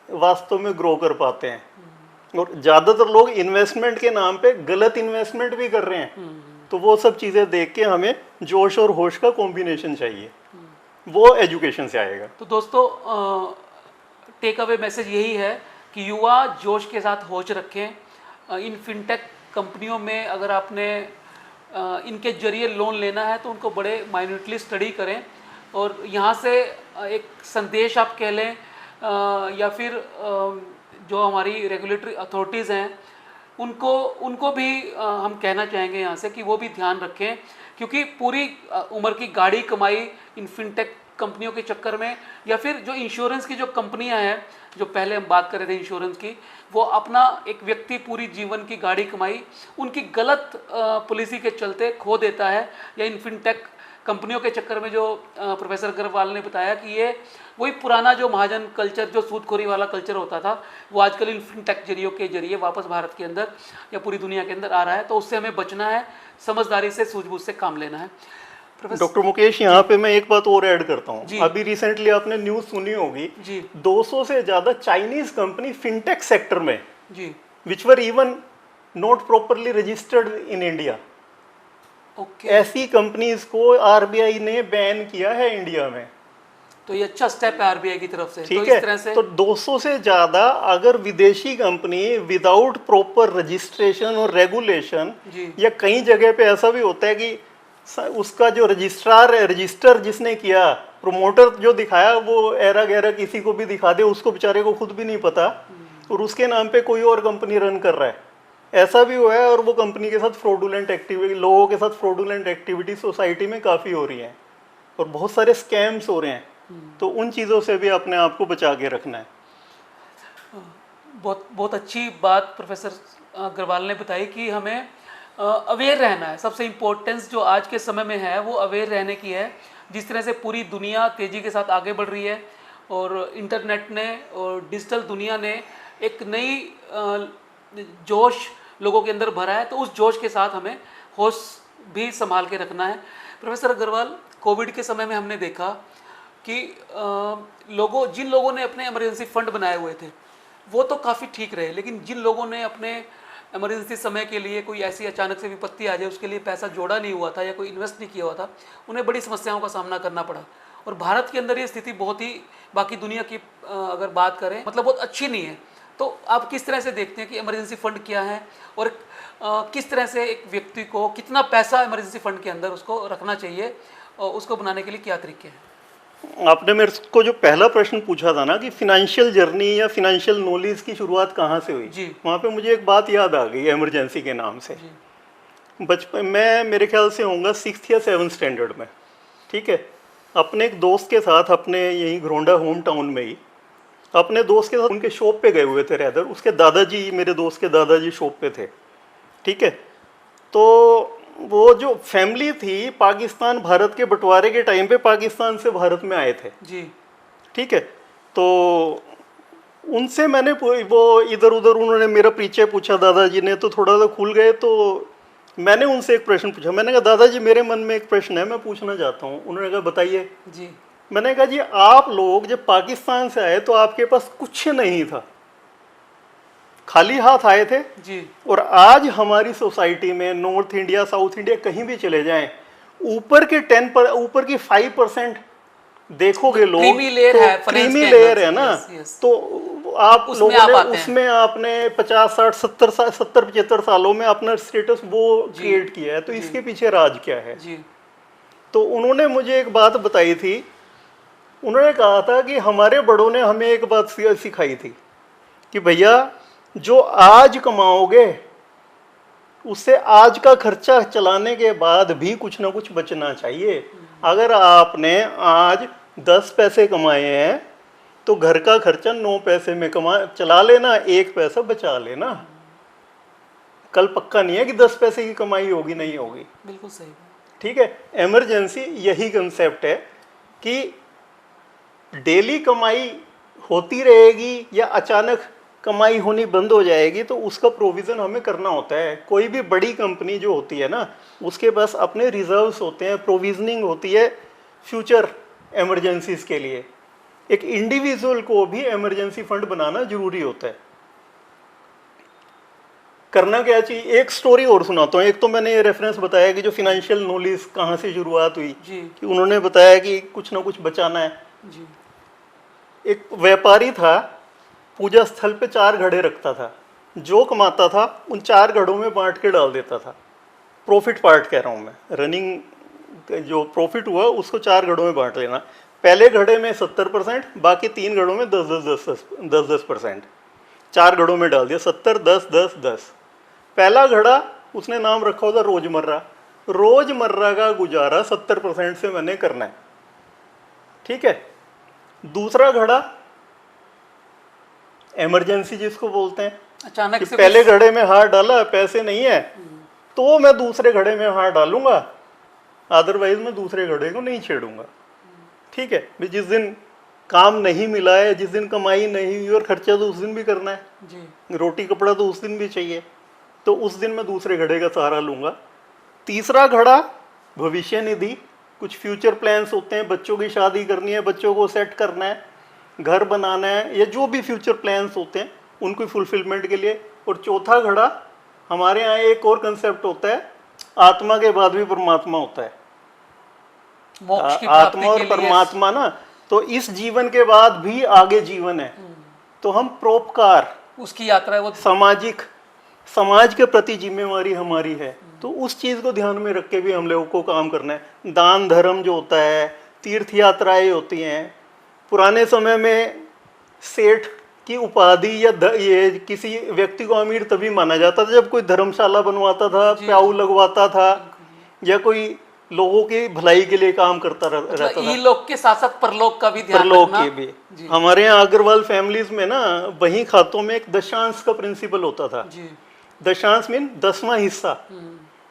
वास्तव में ग्रो कर पाते हैं, और ज़्यादातर लोग इन्वेस्टमेंट के नाम पे गलत इन्वेस्टमेंट भी कर रहे हैं। तो वो सब चीज़ें देख के हमें जोश और होश का कॉम्बिनेशन चाहिए, वो एजुकेशन से आएगा। तो दोस्तों टेक अवे मैसेज यही है कि युवा जोश के साथ होश रखें। इन फिनटेक कंपनियों में अगर आपने इनके जरिए लोन लेना है तो उनको बड़े माइन्यूटली स्टडी करें, और यहाँ से एक संदेश आप कह लें या फिर जो हमारी रेगुलेटरी अथॉरिटीज़ हैं उनको भी हम कहना चाहेंगे यहाँ से कि वो भी ध्यान रखें, क्योंकि पूरी उम्र की गाड़ी कमाई इन फिनटेक कंपनियों के चक्कर में, या फिर जो इंश्योरेंस की जो कंपनियां हैं, जो पहले हम बात कर रहे थे इंश्योरेंस की, वो अपना एक व्यक्ति पूरी जीवन की गाड़ी कमाई उनकी गलत पॉलिसी के चलते खो देता है, या इन फिनटेक कंपनियों के चक्कर में, जो प्रोफेसर अग्रवाल ने बताया कि ये वही पुराना जो महाजन कल्चर, जो सूदखोरी वाला कल्चर होता था, वो आजकल इन फिनटेक जरियों के जरिए वापस भारत के अंदर या पूरी दुनिया के अंदर आ रहा है। तो उससे हमें बचना है, समझदारी से सूझबूझ से काम लेना है। डॉक्टर मुकेश, यहाँ पे मैं एक बात और ऐड करता हूँ। अभी रिसेंटली आपने न्यूज़ सुनी होगी, 200 से ज़्यादा चाइनीज कंपनी फिनटेक सेक्टर में, which were even not properly registered in India, ऐसी कंपनीज को आरबीआई ने बैन किया है इंडिया में। तो ये अच्छा स्टेप है आरबीआई की तरफ से। ठीक तो है, इस तरह से तो 200 से ज़्यादा अगर विदेशी कंपनी विदाउट प्रॉपर रजिस्ट्रेशन और रेगुलेशन, या कई जगह पे ऐसा भी होता है कि उसका जो रजिस्टर जिसने किया, प्रोमोटर जो दिखाया, वो एरा गैरा किसी को भी दिखा दे, उसको बेचारे को खुद भी नहीं पता, और उसके नाम पे कोई और कंपनी रन कर रहा है। ऐसा भी हुआ है, और वो कंपनी के साथ फ्रॉडुलेंट एक्टिविटी, लोगों के साथ फ्रॉडुलेंट एक्टिविटी सोसाइटी में काफ़ी हो रही है, और बहुत सारे स्कैम्स हो रहे हैं। तो उन चीज़ों से भी अपने आप को बचा के रखना है। बहुत बहुत अच्छी बात प्रोफेसर अग्रवाल ने बताई कि हमें अवेयर रहना है। सबसे इम्पोर्टेंस जो आज के समय में है वो अवेयर रहने की है। जिस तरह से पूरी दुनिया तेज़ी के साथ आगे बढ़ रही है और इंटरनेट ने और डिजिटल दुनिया ने एक नई जोश लोगों के अंदर भरा है, तो उस जोश के साथ हमें होश भी संभाल के रखना है। प्रोफेसर अग्रवाल, कोविड के समय में हमने देखा कि जिन लोगों ने अपने इमरजेंसी फंड बनाए हुए थे वो तो काफ़ी ठीक रहे, लेकिन जिन लोगों ने अपने इमरजेंसी समय के लिए कोई ऐसी अचानक से विपत्ति आ जाए उसके लिए पैसा जोड़ा नहीं हुआ था या कोई इन्वेस्ट नहीं किया हुआ था, उन्हें बड़ी समस्याओं का सामना करना पड़ा। और भारत के अंदर ये स्थिति बहुत ही, बाकी दुनिया की अगर बात करें, मतलब बहुत अच्छी नहीं है। तो आप किस तरह से देखते हैं कि इमरजेंसी फंड क्या है और किस तरह से एक व्यक्ति को कितना पैसा इमरजेंसी फंड के अंदर उसको रखना चाहिए और उसको बनाने के लिए क्या तरीके हैं? आपने मेरे को जो पहला प्रश्न पूछा था ना कि फिनेंशियल जर्नी या फिनेंशियल नॉलेज की शुरुआत कहाँ से हुई, जी। वहाँ पे मुझे एक बात याद आ गई इमरजेंसी के नाम से। बचपन मैं, मेरे ख्याल से होऊंगा 6th या 7th स्टैंडर्ड में, ठीक है, अपने एक दोस्त के साथ अपने यहीं घरोंडा होम टाउन में ही अपने दोस्त के साथ उनके शॉप पे गए हुए थे। रैदर उसके दादाजी, मेरे दोस्त के दादाजी शॉप पे थे, ठीक है। तो वो जो फैमिली थी पाकिस्तान भारत के बंटवारे के टाइम पे पाकिस्तान से भारत में आए थे जी। ठीक है। तो उनसे मैंने वो इधर उधर उन्होंने मेरा परिचय पूछा, दादाजी ने तो थोड़ा सा खुल गए। तो मैंने उनसे एक प्रश्न पूछा, मैंने कहा दादाजी मेरे मन में एक प्रश्न है, मैं पूछना चाहता हूँ। उन्होंने कहा बताइए जी। मैंने कहा जी आप लोग जब पाकिस्तान से आए तो आपके पास कुछ नहीं था, खाली हाथ आए थे जी। और आज हमारी सोसाइटी में नॉर्थ इंडिया साउथ इंडिया कहीं भी चले जाएं, ऊपर के 5% देखोगे लोग, क्रीमी लेयर है, क्रीमी लेयर है ना। Yes, yes. तो आप उसमें लोगों आप ने आते हैं। उसमें आपने 50 60 70 75 सालों में अपना स्टेटस वो क्रिएट किया है, तो इसके पीछे राज क्या है। जी। तो उन्होंने मुझे एक बात बताई थी, उन्होंने कहा था कि हमारे बड़ों ने हमें एक बात सिखाई थी कि भैया जो आज कमाओगे उससे आज का खर्चा चलाने के बाद भी कुछ ना कुछ बचना चाहिए। अगर आपने आज 10 पैसे कमाए हैं तो घर का खर्चा 9 पैसे में चला लेना, 1 पैसा बचा लेना। कल पक्का नहीं है कि 10 पैसे की कमाई होगी नहीं होगी। बिल्कुल सही। ठीक है, इमरजेंसी यही कंसेप्ट है कि डेली कमाई होती रहेगी या अचानक कमाई होनी बंद हो जाएगी, तो उसका प्रोविज़न हमें करना होता है। कोई भी बड़ी कंपनी जो होती है ना, उसके पास अपने रिजर्व्स होते हैं, प्रोविजनिंग होती है फ्यूचर इमरजेंसीज के लिए। एक इंडिविजुअल को भी इमरजेंसी फंड बनाना जरूरी होता है। करना क्या चाहिए, एक स्टोरी और सुनाता हूँ। एक तो मैंने ये रेफरेंस बताया कि जो फिनेंशियल नॉलेज कहाँ से शुरुआत हुई जी। कि उन्होंने बताया कि कुछ ना कुछ बचाना है। जी। एक व्यापारी था, पूजा स्थल पे 4 घड़े रखता था, जो कमाता था उन 4 घड़ों में बांट के डाल देता था। प्रॉफिट पार्ट कह रहा हूँ मैं, रनिंग जो प्रॉफिट हुआ उसको 4 घड़ों में बांट लेना। पहले घड़े में 70%, बाकी 3 घड़ों में 10-10%। 4 घड़ों में डाल दिया, 70 10 10 10। पहला घड़ा उसने नाम रखा होता रोजमर्रा। रोजमर्रा का गुजारा 70% से मैंने करना है, ठीक है। दूसरा घड़ा इमरजेंसी जिसको बोलते हैं, अचानक से पहले घड़े में हाथ डाला, पैसे नहीं है तो मैं दूसरे घड़े में हाथ डालूंगा, अदरवाइज मैं दूसरे घड़े को नहीं छेड़ूंगा, ठीक है। भी जिस दिन काम नहीं मिला है, जिस दिन कमाई नहीं हुई और खर्चा तो उस दिन भी करना है जी। रोटी कपड़ा तो उस दिन भी चाहिए, तो उस दिन मैं दूसरे घड़े का सहारा लूंगा। तीसरा घड़ा भविष्य निधि, कुछ फ्यूचर प्लान्स होते हैं, बच्चों की शादी करनी है, बच्चों को सेट करना है, घर बनाना है, या जो भी फ्यूचर प्लान्स होते हैं उनकी फुलफिलमेंट के लिए। और चौथा घड़ा हमारे यहाँ एक और कंसेप्ट होता है, आत्मा के बाद भी परमात्मा होता है। मोक्ष की प्राप्ति आत्मा और के लिए। परमात्मा ना, तो इस जीवन के बाद भी आगे जीवन है, तो हम परोपकार, उसकी यात्रा है वो। सामाजिक, समाज के प्रति जिम्मेवारी हमारी है, तो उस चीज़ को ध्यान में रख के भी हम लोगों को काम करना है। दान धर्म जो होता है, तीर्थ यात्राएं होती हैं। पुराने समय में सेठ की उपाधि या ये किसी व्यक्ति को अमीर तभी माना जाता था जब कोई धर्मशाला बनवाता था, प्याऊ लगवाता था, या कोई लोगों की भलाई के लिए काम करता रहता मतलब था। इहलोक के साथ साथ परलोक का भी ध्यान परलोक रखना। के भी। हमारे यहाँ अग्रवाल फैमिलीज में ना बही खातों में एक दशांश का प्रिंसिपल होता था। जी। दशांश मीन 10वां हिस्सा,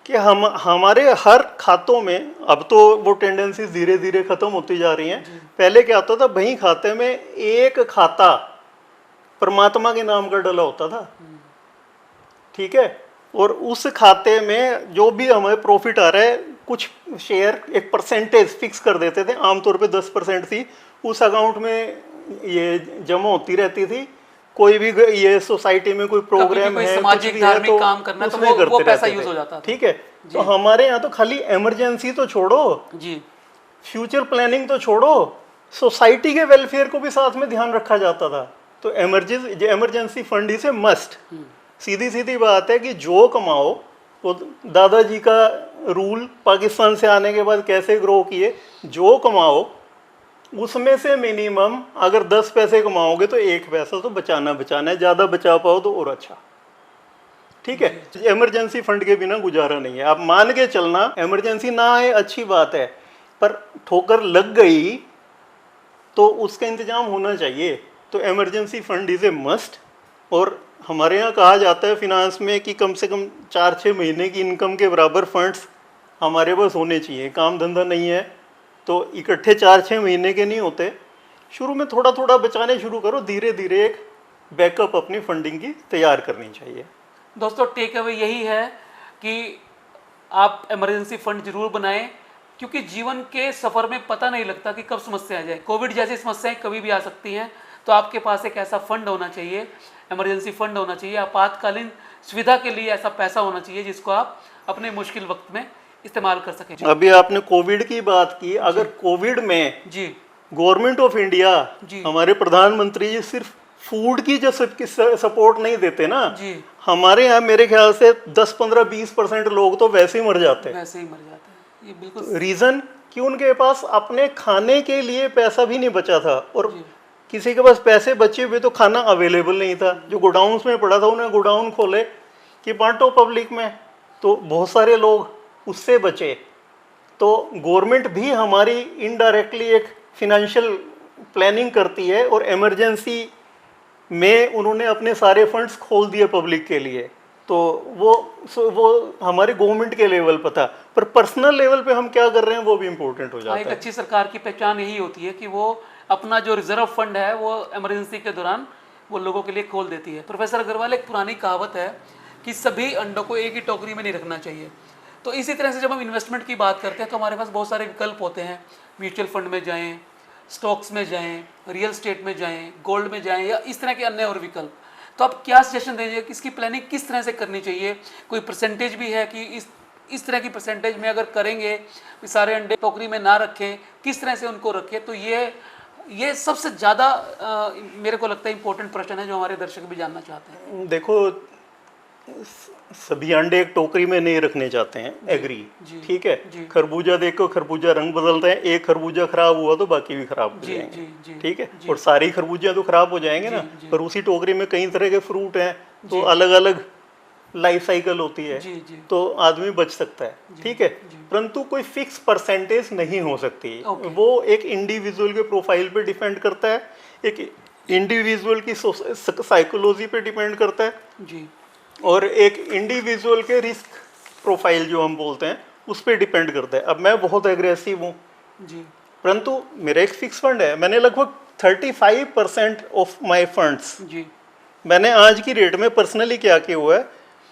कि हम हमारे हर खातों में, अब तो वो टेंडेंसीज धीरे धीरे खत्म होती जा रही हैं। पहले क्या होता था, बही खाते में एक खाता परमात्मा के नाम का डला होता था, ठीक है। और उस खाते में जो भी हमें प्रॉफिट आ रहा है, कुछ शेयर एक परसेंटेज फिक्स कर देते थे, आमतौर पे 10% थी, उस अकाउंट में ये जमा होती रहती थी। कोई भी ये सोसाइटी में कोई प्रोग्राम कोई है, कुछ सामाजिक भी है, धार्मिक तो काम करना, तो उसमें वो करते पैसा रहते यूज थे, हो जाता था। ठीक है। तो हमारे यहाँ तो खाली इमरजेंसी तो छोड़ो, जी। फ्यूचर प्लानिंग तो छोड़ो, सोसाइटी के वेलफेयर को भी साथ में ध्यान रखा जाता था। तो emergency fund is a must. सीधी सीधी बात है कि जो कमाओ, वो दादाजी का रूल पाकिस्तान से आने के बाद कैसे ग्रो किए, जो कमाओ उसमें से मिनिमम अगर 10 पैसे कमाओगे तो 1 पैसा तो बचाना बचाना है, ज़्यादा बचा पाओ तो और अच्छा, ठीक है। इमरजेंसी फंड के बिना गुजारा नहीं है। आप मान के चलना, इमरजेंसी ना आए अच्छी बात है, पर ठोकर लग गई तो उसका इंतजाम होना चाहिए। तो emergency fund is a must. और हमारे यहाँ कहा जाता है फिनांस में कि कम से कम 4-6 महीने की इनकम के बराबर फंड्स हमारे पास होने चाहिए। काम धंधा नहीं है तो इकट्ठे 4-6 महीने के नहीं होते। शुरू में थोड़ा थोड़ा बचाने शुरू करो, धीरे धीरे एक बैकअप अपनी फंडिंग की तैयार करनी चाहिए। दोस्तों, टेक अवे यही है कि आप इमरजेंसी फंड जरूर बनाएं, क्योंकि जीवन के सफ़र में पता नहीं लगता कि कब समस्या आ जाए। कोविड जैसी समस्याएं कभी भी आ सकती हैं, तो आपके पास एक ऐसा फंड होना चाहिए, इमरजेंसी फंड होना चाहिए, आपातकालीन सुविधा के लिए ऐसा पैसा होना चाहिए जिसको आप अपने मुश्किल वक्त में इस्तेमाल कर सकें। अभी आपने कोविड की बात की, अगर कोविड में जी गवर्नमेंट ऑफ इंडिया, जी। हमारे प्रधानमंत्री जी सिर्फ फूड की जो सपोर्ट नहीं देते ना, जी। हमारे यहाँ मेरे ख्याल से 10-15-20% लोग तो वैसे ही मर जाते हैं। वैसे ही मर जाता है, ये बिल्कुल। रीजन कि उनके पास अपने खाने के लिए पैसा भी नहीं बचा था, और किसी के पास पैसे बचे हुए तो खाना अवेलेबल नहीं था। जो गोडाउन्स में पड़ा था उन्हें गोडाउन खोले कि बांटो पब्लिक में, तो बहुत सारे लोग उससे बचे। तो गवर्नमेंट भी हमारी इनडायरेक्टली एक फिनेंशियल प्लानिंग करती है, और इमरजेंसी में उन्होंने अपने सारे फंड्स खोल दिए पब्लिक के लिए। तो वो हमारे गवर्नमेंट के लेवल पर था, पर पर्सनल लेवल पे हम क्या कर रहे हैं वो भी इम्पोर्टेंट हो जाता एक है। अच्छी सरकार की पहचान यही होती है कि वो अपना जो रिजर्व फंड है वो इमरजेंसी के दौरान वो लोगों के लिए खोल देती है। प्रोफेसर अग्रवाल, एक पुरानी कहावत है कि सभी अंडों को एक ही टोकरी में नहीं रखना चाहिए। तो इसी तरह से जब हम इन्वेस्टमेंट की बात करते हैं तो हमारे पास बहुत सारे विकल्प होते हैं। म्यूचुअल फंड में जाएं, स्टॉक्स में जाएं, रियल स्टेट में जाएं, गोल्ड में जाएं, या इस तरह के अन्य और विकल्प। तो आप क्या सजेशन देंगे कि इसकी प्लानिंग किस तरह से करनी चाहिए? कोई परसेंटेज भी है कि इस तरह की परसेंटेज में अगर करेंगे, सारे अंडे टोकरी में ना रखें, किस तरह से उनको रखें? तो ये सबसे ज़्यादा मेरे को लगता है इम्पोर्टेंट प्रश्न है जो हमारे दर्शक भी जानना चाहते हैं। देखो, सभी अंडे एक टोकरी में नहीं रखने चाहते हैं, एग्री, ठीक है। खरबूजा देखो, खरबूजा रंग बदलते हैं, एक खरबूजा खराब हुआ तो बाकी भी खराब हो जाएंगे, ठीक है। और सारी खरबूजा तो खराब हो जाएंगे ना, पर उसी टोकरी में कई तरह के फ्रूट हैं, तो अलग अलग लाइफ साइकिल होती है, तो आदमी बच सकता है, ठीक है। परंतु कोई फिक्स परसेंटेज नहीं हो सकती, वो एक इंडिविजुअल के प्रोफाइल पे डिपेंड करता है, एक इंडिविजुअल की साइकोलॉजी पे डिपेंड करता है जी, और एक इंडिविजुअल के रिस्क प्रोफाइल जो हम बोलते हैं उस पर डिपेंड करता है। अब मैं बहुत एग्रेसिव हूँ जी, परंतु मेरा एक फिक्स फंड है, मैंने लगभग 35% ऑफ माय फंड्स, जी, मैंने आज की रेट में पर्सनली क्या किया हुआ है,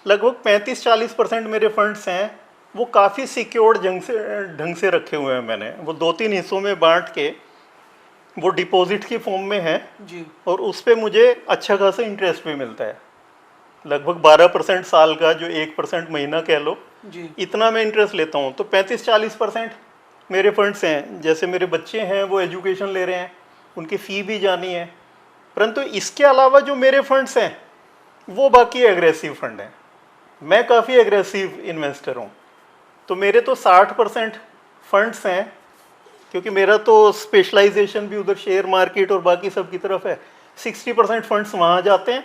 लगभग 35-40% मेरे फंड्स हैं वो काफ़ी सिक्योर्ड ढंग से रखे हुए हैं। मैंने वो 2-3 हिस्सों में बांट के, वो डिपॉजिट की फॉर्म में है जी, और उस पर मुझे अच्छा खासा इंटरेस्ट भी मिलता है, लगभग 12% साल का, जो 1% महीना कह लो, जी, इतना मैं इंटरेस्ट लेता हूँ। तो 35-40% मेरे फंड्स हैं। जैसे मेरे बच्चे हैं वो एजुकेशन ले रहे हैं, उनकी फ़ी भी जानी है, परंतु इसके अलावा जो मेरे फंड्स हैं वो बाकी एग्रेसिव फंड हैं। मैं काफ़ी एग्रेसिव इन्वेस्टर हूँ, तो मेरे तो 60% फंड्स हैं, क्योंकि मेरा तो स्पेशलाइजेशन भी उधर शेयर मार्केट और बाकी सब की तरफ है। 60% फंड्स वहाँ जाते हैं,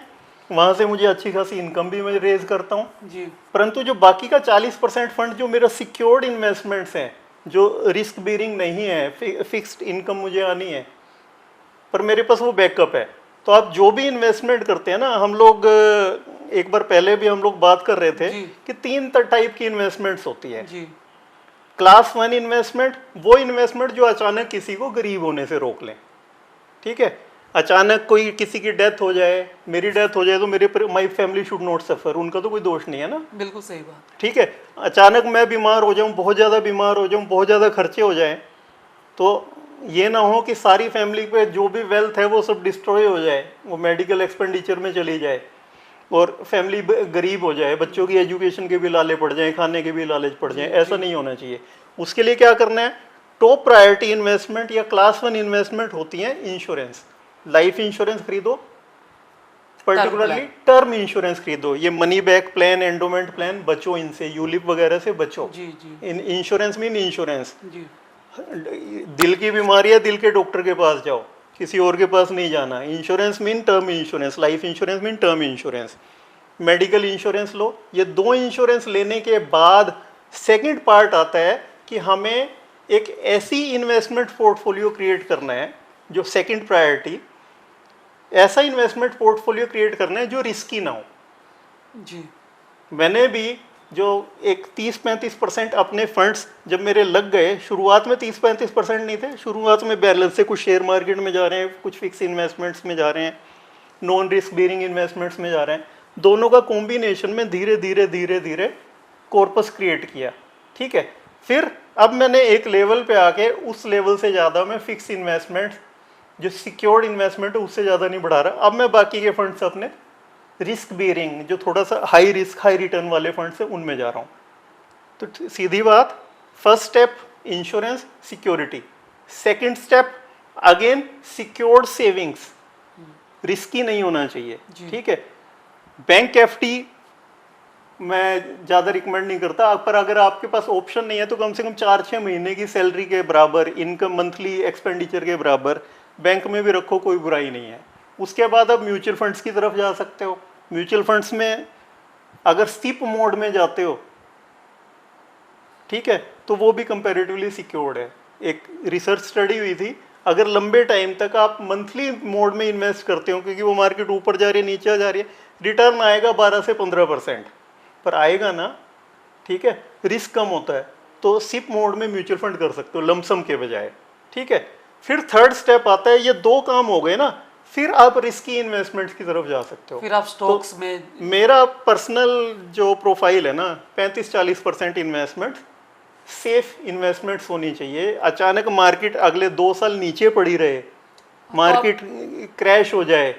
वहाँ से मुझे अच्छी खासी इनकम भी मैं रेज करता हूँ जी, परंतु जो बाकी का 40% फंड जो मेरा सिक्योर्ड इन्वेस्टमेंट्स हैं जो रिस्क बेरिंग नहीं है, फिक्स्ड इनकम मुझे आनी है, पर मेरे पास वो बैकअप है। तो आप जो भी इन्वेस्टमेंट करते हैं ना, हम लोग एक बार पहले भी हम लोग बात कर रहे थे जी। कि 3 टाइप की इन्वेस्टमेंट्स होती है। जी क्लास 1 इन्वेस्टमेंट, वो इन्वेस्टमेंट जो अचानक किसी को गरीब होने से रोक लें। ठीक है, अचानक कोई किसी की डेथ हो जाए, मेरी डेथ हो जाए, तो मेरे माई फैमिली शुड नॉट सफ़र, उनका तो कोई दोष नहीं है ना। बिल्कुल सही बात। ठीक है, अचानक मैं बीमार हो जाऊं, बहुत ज़्यादा बीमार हो जाऊं, बहुत ज़्यादा खर्चे हो जाएं, तो ये ना हो कि सारी फैमिली पे जो भी वेल्थ है वो सब डिस्ट्रॉय हो जाए, वो मेडिकल एक्सपेंडिचर में चली जाए और फैमिली गरीब हो जाए, बच्चों की एजुकेशन के भी लाले पड़ जाएं, खाने के भी लालच पड़ जाएं। ऐसा नहीं होना चाहिए। उसके लिए क्या करना है, टॉप प्रायोरिटी इन्वेस्टमेंट या क्लास 1 इन्वेस्टमेंट होती है इंश्योरेंस। लाइफ इंश्योरेंस खरीदो, पर्टिकुलरली टर्म इंश्योरेंस खरीदो। ये money back plan, endowment plan, बचो इनसे, यूलिप वगैरह से बचो। जी जी इन इंश्योरेंस मीन इंश्योरेंस। जी दिल की बीमारी है, दिल के डॉक्टर के पास जाओ, किसी और के पास नहीं जाना। Insurance mean term insurance, life insurance mean term insurance. Medical insurance लो। ये 2 इंश्योरेंस लेने के बाद सेकंड पार्ट आता है कि हमें एक ऐसी इन्वेस्टमेंट पोर्टफोलियो क्रिएट करना है, जो सेकंड प्रायोरिटी, ऐसा इन्वेस्टमेंट पोर्टफोलियो क्रिएट करना है जो रिस्की ना हो। जी मैंने भी जो एक 30-35% अपने फंड्स जब मेरे लग गए, शुरुआत में 30-35% नहीं थे, शुरुआत में बैलेंस से कुछ शेयर मार्केट में जा रहे हैं, कुछ फिक्स इन्वेस्टमेंट्स में जा रहे हैं, नॉन रिस्क बेरिंग इन्वेस्टमेंट्स में जा रहे हैं, दोनों का कॉम्बिनेशन में धीरे धीरे धीरे धीरे कॉर्पस क्रिएट किया। ठीक है, फिर अब मैंने एक लेवल पे आके उस लेवल से ज़्यादा मैं फिक्स इन्वेस्टमेंट, जो सिक्योर्ड इन्वेस्टमेंट है, उससे ज़्यादा नहीं बढ़ा रहा। अब मैं बाकी के फंड्स अपने रिस्क बेरिंग, जो थोड़ा सा हाई रिस्क हाई रिटर्न वाले फंड से, उनमें जा रहा हूँ। तो सीधी बात, first step insurance security, second step again secured savings, risky नहीं होना चाहिए। ठीक है, बैंक एफडी मैं ज़्यादा रिकमेंड नहीं करता, पर अगर आपके पास ऑप्शन नहीं है तो कम से कम 4-6 महीने की सैलरी के बराबर, इनकम मंथली एक्सपेंडिचर के बराबर बैंक में भी रखो, कोई बुराई नहीं है। उसके बाद आप म्यूचुअल फंड्स की तरफ जा सकते हो। म्यूचुअल फंड्स में अगर सिप मोड में जाते हो, ठीक है, तो वो भी कंपैरेटिवली सिक्योर्ड है। एक रिसर्च स्टडी हुई थी, अगर लंबे टाइम तक आप मंथली मोड में इन्वेस्ट करते हो, क्योंकि वो मार्केट ऊपर जा रही है नीचे जा रही है, रिटर्न आएगा 12 से 15%, पर आएगा ना। ठीक है, रिस्क कम होता है, तो सिप मोड में म्यूचुअल फंड कर सकते हो लमसम के बजाय। ठीक है, फिर थर्ड स्टेप आता है, ये 2 काम हो गए ना, फिर आप रिस्की इन्वेस्टमेंट्स की तरफ जा सकते हो। फिर आप स्टॉक्स में, मेरा पर्सनल जो प्रोफाइल है ना, 35-40% इन्वेस्टमेंट सेफ इन्वेस्टमेंट्स होनी चाहिए। अचानक मार्केट अगले 2 साल नीचे पड़ी रहे, मार्केट क्रैश हो जाए,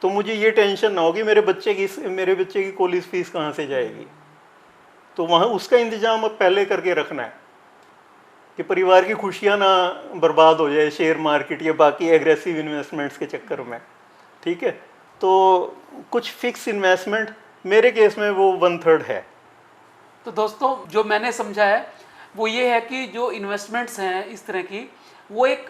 तो मुझे ये टेंशन ना होगी मेरे बच्चे की कॉलेज फीस कहाँ से जाएगी। तो वहाँ उसका इंतजाम अब पहले करके रखना है कि परिवार की खुशियाँ ना बर्बाद हो जाए शेयर मार्केट या बाकी एग्रेसिव इन्वेस्टमेंट्स के चक्कर में। ठीक है, तो कुछ फिक्स इन्वेस्टमेंट मेरे केस में वो 1/3 है। तो दोस्तों जो मैंने समझा है वो ये है कि जो इन्वेस्टमेंट्स हैं इस तरह की, वो एक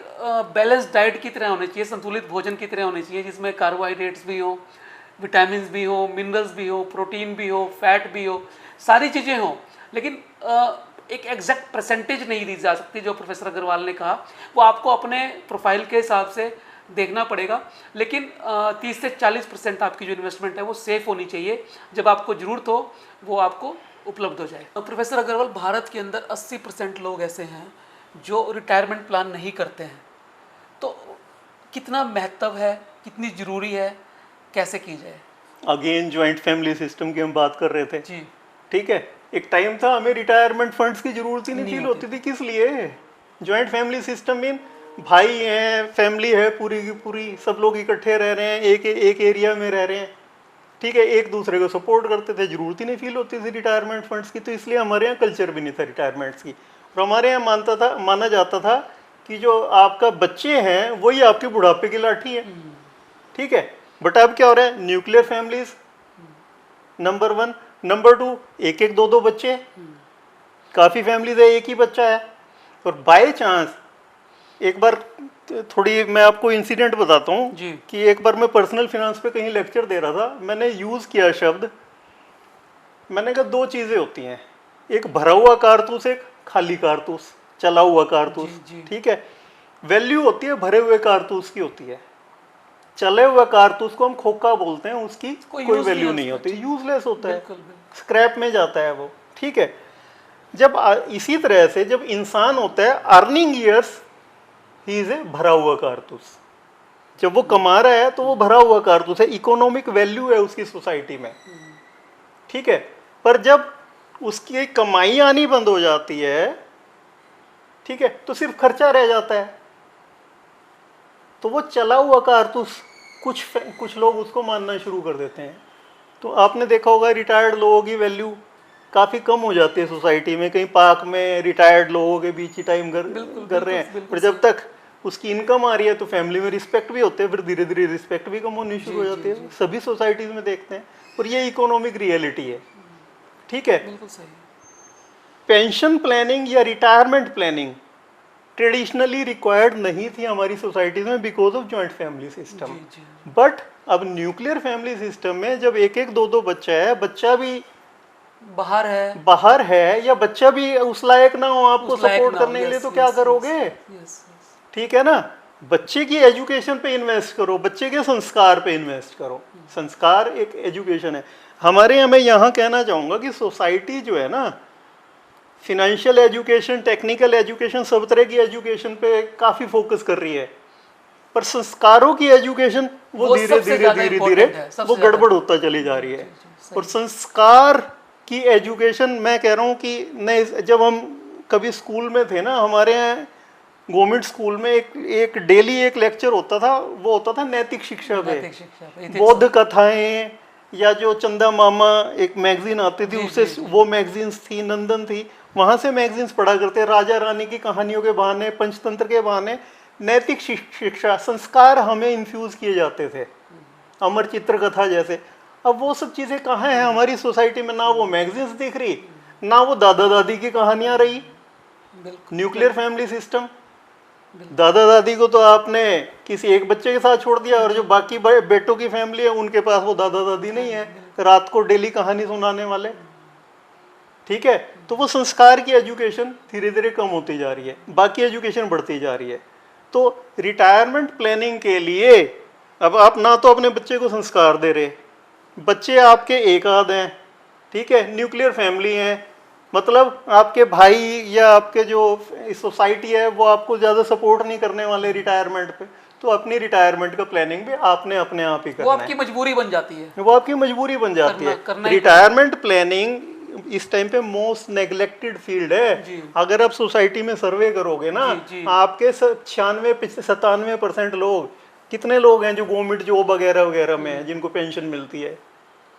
बैलेंस डाइट की तरह होनी चाहिए, संतुलित भोजन की तरह होनी चाहिए, जिसमें कार्बोहाइड्रेट्स भी हो, विटामिन भी हो, मिनरल्स भी हो, प्रोटीन भी हो, फैट भी हो, सारी चीज़ें हों। लेकिन एक एग्जैक्ट परसेंटेज नहीं दी जा सकती, जो प्रोफेसर अग्रवाल ने कहा, वो आपको अपने प्रोफाइल के हिसाब से देखना पड़ेगा। लेकिन 30 से 40% आपकी जो इन्वेस्टमेंट है वो सेफ होनी चाहिए, जब आपको ज़रूरत हो वो आपको उपलब्ध हो जाए। प्रोफेसर अग्रवाल, भारत के अंदर 80% लोग ऐसे हैं जो रिटायरमेंट प्लान नहीं करते हैं, तो कितना महत्व है, कितनी ज़रूरी है, कैसे की जाए? अगेन जॉइंट फैमिली सिस्टम की हम बात कर रहे थे जी। ठीक है, एक टाइम था हमें रिटायरमेंट फंड्स की जरूरत ही नहीं फील होती थी। किस लिए? जॉइंट फैमिली सिस्टम में भाई हैं, फैमिली है पूरी की पूरी, सब लोग इकट्ठे रह रहे हैं, एक एरिया में रह रहे हैं। ठीक है, एक दूसरे को सपोर्ट करते थे, जरूरत ही नहीं फील होती थी रिटायरमेंट फंड्स की। तो इसलिए हमारे यहाँ कल्चर भी नहीं था रिटायरमेंट्स की। और हमारे यहाँ माना जाता था कि जो आपका बच्चे हैं वही आपके बुढ़ापे की लाठी है। ठीक है, बट अब क्या हो रहा है, न्यूक्लियर फैमिलीज नंबर 1, नंबर 2 एक 2 बच्चे, काफ़ी फैमिलीज है एक ही बच्चा है। और बाय चांस एक बार, थोड़ी मैं आपको इंसिडेंट बताता हूँ कि एक बार मैं पर्सनल फिनांस पे कहीं लेक्चर दे रहा था, मैंने यूज़ किया शब्द, मैंने कहा 2 चीज़ें होती हैं, एक भरा हुआ कारतूस, एक खाली कारतूस। चला हुआ कारतूस, जी, जी। ठीक है। वैल्यू होती है भरे हुए कारतूस की होती है। चले हुए कारतूस को हम खोखा बोलते हैं, उसकी कोई use वैल्यू है नहीं उसका, होती, जी। यूजलेस होता है, बिल्कुल बिल्कुल। स्क्रैप में जाता है वो, ठीक है। जब इसी तरह से जब इंसान होता है earning years, he is a भरा हुआ कारतूस। जब वो कमा रहा है तो वो भरा हुआ कारतूस है, इकोनॉमिक वैल्यू है उसकी सोसाइटी में, ठीक है। पर जब उसकी कमाई आनी बंद हो जाती है, ठीक है, तो सिर्फ खर्चा रह जाता है। तो वो चला हुआ कारतूस कुछ लोग उसको मानना शुरू कर देते हैं। तो आपने देखा होगा रिटायर्ड लोगों की वैल्यू काफ़ी कम हो जाती है सोसाइटी में। कहीं पार्क में रिटायर्ड लोगों के बीच ही टाइम कर रहे हैं, बिल्कुल पर जब तक उसकी इनकम आ रही है तो फैमिली में रिस्पेक्ट भी होते हैं, फिर धीरे धीरे रिस्पेक्ट भी कम होनी शुरू हो जाती है। सभी सोसाइटीज़ में देखते हैं, और ये इकोनॉमिक रियलिटी है, ठीक है। बिल्कुल सही। पेंशन प्लानिंग या रिटायरमेंट प्लानिंग ट्रेडिशनली रिक्वायर्ड नहीं थी हमारी सोसाइटीज में because of joint family system. जी, जी। बट अब न्यूक्लियर फैमिली सिस्टम में जब एक एक दो दो बच्चा है, बच्चा भी बाहर है या बच्चा भी उस लायक ना हो आपको उस लायक सपोर्ट ना हो, करने के लिए, यस, तो क्या यस, करोगे? यस, ठीक है ना। बच्चे की एजुकेशन पे इन्वेस्ट करो, बच्चे के संस्कार पे इन्वेस्ट करो। संस्कार एक एजुकेशन है। हमारे यहाँ मैं यहाँ कहना चाहूँगा कि सोसाइटी जो है ना, फिनेंशियल एजुकेशन, टेक्निकल एजुकेशन, सब तरह की एजुकेशन पे काफ़ी फोकस कर रही है, पर संस्कारों की एजुकेशन वो धीरे सबसे धीरे ज्यादा धीरे important धीरे है, सबसे वो ज्यादा। गड़बड़ होता चली जा रही है। सही। और संस्कार की एजुकेशन, मैं कह रहा हूँ कि नहीं, जब हम कभी स्कूल में थे ना, हमारे यहाँ गवर्नमेंट स्कूल में एक डेली एक लेक्चर होता था, वो होता था नैतिक शिक्षा पे, नैतिक शिक्षा पे, ethics बौद्ध कथाएं, या जो चंदा मामा एक मैगजीन आती थी, जी, उससे जी, जी। वो मैगजीन्स थी, नंदन थी, वहाँ से मैगजीन्स पढ़ा करते, राजा रानी की कहानियों के बहाने, पंचतंत्र के बहाने नैतिक शिक्षा, संस्कार हमें इन्फ्यूज किए जाते थे, अमर चित्र कथा जैसे। अब वो सब चीज़ें कहाँ हैं हमारी सोसाइटी में? ना वो मैगजीन्स दिख रही, ना वो दादा दादी की कहानियाँ रही। बिल्कुल। न्यूक्लियर फैमिली सिस्टम, दादा दादी को तो आपने किसी एक बच्चे के साथ छोड़ दिया, और जो बाकी बेटों की फैमिली है उनके पास वो दादा दादी नहीं है रात को डेली कहानी सुनाने वाले, ठीक है। तो वो संस्कार की एजुकेशन धीरे धीरे कम होती जा रही है, बाकी एजुकेशन बढ़ती जा रही है। तो रिटायरमेंट प्लानिंग के लिए अब आप ना तो अपने बच्चे को संस्कार दे रहे, बच्चे आपके एक आध हैं, ठीक है, न्यूक्लियर फैमिली हैं, मतलब आपके भाई या आपके जो सोसाइटी है वो आपको ज़्यादा सपोर्ट नहीं करने वाले रिटायरमेंट पे। तो अपनी रिटायरमेंट का प्लानिंग भी आपने अपने आप ही वो करना आपकी मजबूरी बन जाती है, है, वो आपकी मजबूरी बन जाती करना है। ही रिटायरमेंट प्लानिंग इस टाइम पे मोस्ट नेग्लेक्टेड फील्ड है। जी। अगर आप सोसाइटी में सर्वे करोगे ना, जी, जी। आपके 96-97% लोग, कितने लोग हैं जो गवर्नमेंट जॉब वगैरह वगैरह में हैं जिनको पेंशन मिलती है?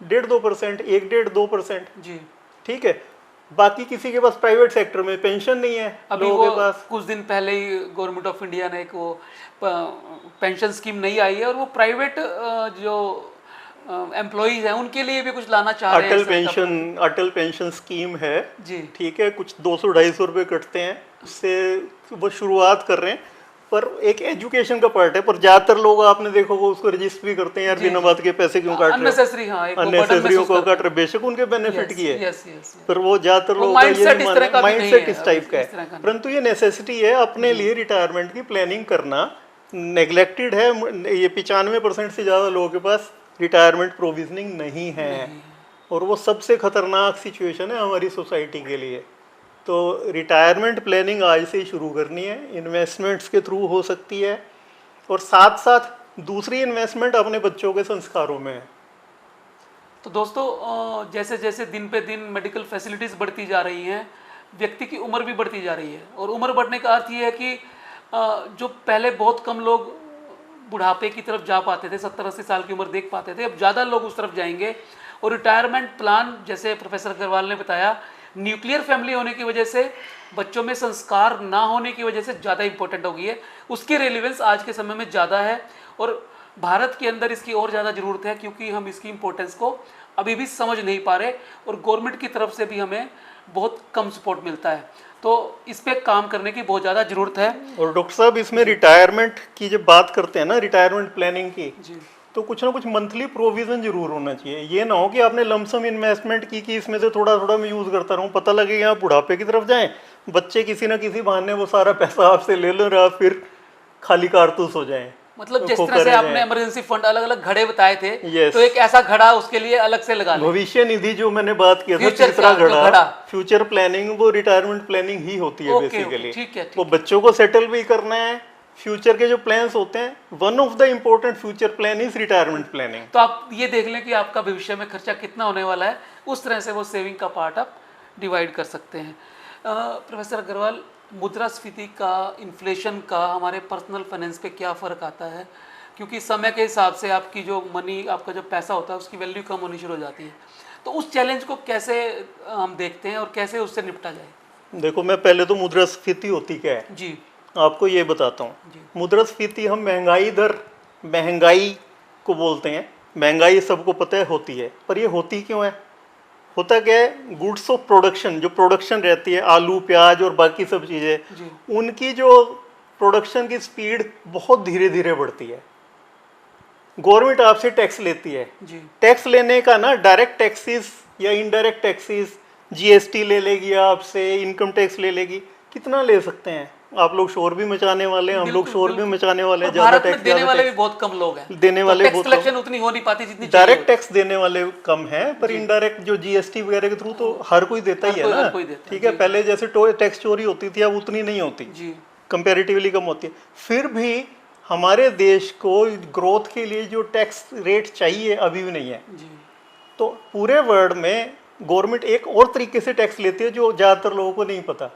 1.5-2%, 1-1.5%, जी। ठीक है। बाकी किसी के पास प्राइवेट सेक्टर में पेंशन नहीं है अभी लोगों वो के पास। कुछ दिन पहले ही गवर्नमेंट ऑफ इंडिया ने एक वो पेंशन स्कीम नहीं आई है, और वो प्राइवेट जो एम्प्लॉयज हैं उनके लिए भी कुछ लाना चाह रहे हैं अटल पेंशन स्कीम है जी। ठीक है, कुछ 200-250 रुपये कटते हैं उससे, वो शुरुआत कर रहे हैं, पर एक एजुकेशन का पार्ट है। पर ज्यादातर लोग आपने देखो वो उसको रजिस्टर भी करते हैं, यार बिना बात के पैसे क्यों काट रहे हो, अननेसेसरी। हाँ, एक वो burden अननेसेसरी महसूस को करते काट रहे, बेशक उनके बेनिफिट की है, यस, यस, पर वो ज्यादातर वो लोगों का mindset ये इस तरह का भी नहीं माइंडसेट है, इस टाइप का इस तरह का है। नहीं। परंतु ये नेसेसिटी है अपने लिए रिटायरमेंट की प्लानिंग करना। नेग्लेक्टेड है, ये 95% से ज़्यादा लोगों के पास रिटायरमेंट प्रोविजनिंग नहीं है, और वो सबसे खतरनाक सिचुएशन है हमारी सोसाइटी के लिए। तो रिटायरमेंट प्लानिंग आज से ही शुरू करनी है, इन्वेस्टमेंट्स के थ्रू हो सकती है, और साथ साथ दूसरी इन्वेस्टमेंट अपने बच्चों के संस्कारों में है। तो दोस्तों, जैसे जैसे दिन पे दिन मेडिकल फैसिलिटीज़ बढ़ती जा रही हैं, व्यक्ति की उम्र भी बढ़ती जा रही है, और उम्र बढ़ने का अर्थ ये है कि जो पहले बहुत कम लोग बुढ़ापे की तरफ जा पाते थे, 70-80 साल की उम्र देख पाते थे, अब ज़्यादा लोग उस तरफ जाएंगे। और रिटायरमेंट प्लान, जैसे प्रोफेसर अग्रवाल ने बताया, न्यूक्लियर फैमिली होने की वजह से, बच्चों में संस्कार ना होने की वजह से ज़्यादा इंपॉर्टेंट हो गई है, उसकी रेलिवेंस आज के समय में ज़्यादा है, और भारत के अंदर इसकी और ज़्यादा ज़रूरत है, क्योंकि हम इसकी इंपॉर्टेंस को अभी भी समझ नहीं पा रहे, और गवर्नमेंट की तरफ से भी हमें बहुत कम सपोर्ट मिलता है। तो इस पे काम करने की बहुत ज़्यादा ज़रूरत है। और डॉक्टर साहब, इसमें रिटायरमेंट की जब बात करते हैं ना, रिटायरमेंट प्लानिंग की, जी। तो कुछ ना कुछ मंथली प्रोविजन जरूर होना चाहिए। ये ना हो कि आपने लमसम इन्वेस्टमेंट की कि इसमें से थोड़ा थोड़ा मैं यूज़ करता रहूँ, पता लगे यहाँ बुढ़ापे की तरफ जाएं बच्चे किसी ना किसी बहाने वो सारा पैसा आपसे ले लो और आप फिर खाली कारतूस हो जाएं। मतलब जिस वो तरह से करे आपने जाएं। इमरजेंसी फंड अलग अलग घड़े बताए थे, Yes. तो एक ऐसा घड़ा उसके लिए अलग से लगा लें। भविष्य निधि जो मैंने बात किया था, Future तीसरा क्या, जो घड़ा, घड़ा। फ्यूचर प्लानिंग, वो रिटायरमेंट प्लानिंग ही होती है ओके, बेसिकली। ओके, ठीक है, ठीक वो बच्चों को सेटल भी करना है, फ्यूचर के जो प्लान्स होते हैं, one of the important future plan is retirement planning. तो आप ये देख लें कि आपका भविष्य में खर्चा कितना होने वाला है, उस तरह से वो सेविंग का पार्ट आप डिवाइड कर सकते हैं। प्रोफेसर अग्रवाल, मुद्रास्फीति का, इन्फ्लेशन का हमारे पर्सनल फाइनेंस पे क्या फ़र्क आता है? क्योंकि समय के हिसाब से आपकी जो मनी, आपका जो पैसा होता है उसकी वैल्यू कम होनी शुरू हो जाती है, तो उस चैलेंज को कैसे हम देखते हैं और कैसे उससे निपटा जाए? देखो, मैं पहले तो मुद्रास्फीति होती क्या है जी आपको ये बताता जी। हूँ। मुद्रास्फीति हम महंगाई दर, महंगाई को बोलते हैं। महंगाई सबको पता है होती है, पर ये होती क्यों है? होता क्या है, गुड्स ऑफ प्रोडक्शन, जो प्रोडक्शन रहती है, आलू प्याज और बाकी सब जी। चीज़ें, उनकी जो प्रोडक्शन की स्पीड बहुत धीरे धीरे बढ़ती है। गवर्नमेंट आपसे टैक्स लेती है। जी टैक्स लेने का ना, डायरेक्ट टैक्सेस या इनडायरेक्ट टैक्सेस, जीएसटी ले लेगी आपसे, इनकम टैक्स ले लेगी। कितना ले सकते हैं? आप लोग शोर भी मचाने वाले हैं, हम लोग बिल्कुल, शोर भी बिल्कुल। मचाने वाले हैं। और ज़्यादा भारत में टैक्स, देने ज़्यादा वाले भी टैक्स बहुत कम लोग हैं, देने वाले टैक्स बहुत कम। कलेक्शन उतनी हो नहीं पाती जितनी चाहिए डायरेक्ट होती। टैक्स देने वाले कम हैं, पर इनडायरेक्ट जो जीएसटी वगैरह के थ्रू तो हर कोई देता ही है ना। हर कोई देता है, ठीक है, जी। पहले जैसे टैक्स चोरी होती थी, अब उतनी नहीं होती, जी कंपैरेटिवली कम होती है। फिर भी हमारे देश को ग्रोथ के लिए जो टैक्स रेट चाहिए अभी भी नहीं है। जी तो पूरे वर्ल्ड में गवर्नमेंट एक और तरीके से टैक्स लेती है जो ज़्यादातर लोगों को नहीं पता।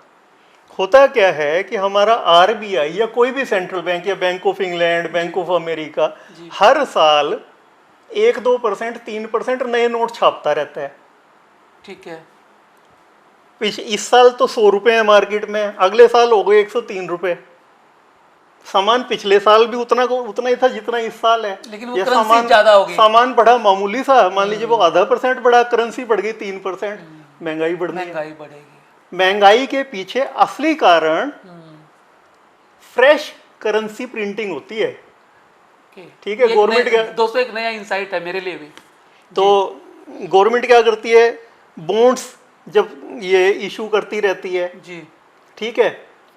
होता क्या है कि हमारा आरबीआई या कोई भी सेंट्रल बैंक या bank of England, bank of America हर साल 1-2%, 3% नए नोट छापता रहता है। ठीक है। इस साल तो 100 रुपये है मार्केट में, अगले साल हो गए 103 रुपये। सामान पिछले साल भी उतना ही था जितना इस साल है, लेकिन वो या करेंसी ज्यादा होगी। सामान बढ़ा मामूली सा, मान लीजिए वो ½ % बढ़ा, करेंसी बढ़ गई 3%, महंगाई बढ़नी है। महंगाई बढ़ेगी। महंगाई के पीछे असली कारण फ्रेश करेंसी प्रिंटिंग होती है। ओके। ठीक है, ये गवर्नमेंट क्या, दोस्तों एक नया इंसाइट है मेरे लिए भी। तो गवर्नमेंट क्या करती है, बॉन्ड्स जब ये इशू करती रहती है, जी ठीक है,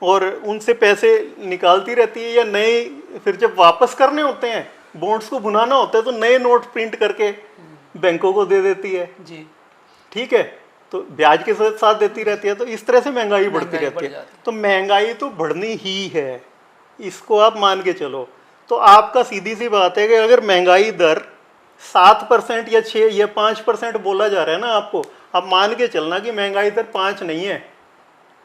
और उनसे पैसे निकालती रहती है, या नए फिर जब वापस करने होते हैं, बॉन्ड्स को भुनाना होता है, तो नए नोट प्रिंट करके बैंकों को दे देती है। जी ठीक है, तो ब्याज के साथ देती रहती है, तो इस तरह से महंगाई बढ़ती महंगाई रहती बढ़ है। जाती है। तो महंगाई तो बढ़नी ही है, इसको आप मान के चलो। तो आपका सीधी सी बात है कि अगर महंगाई दर 7% या 6 या 5% बोला जा रहा है ना आपको, आप मान के चलना कि महंगाई दर 5 नहीं है,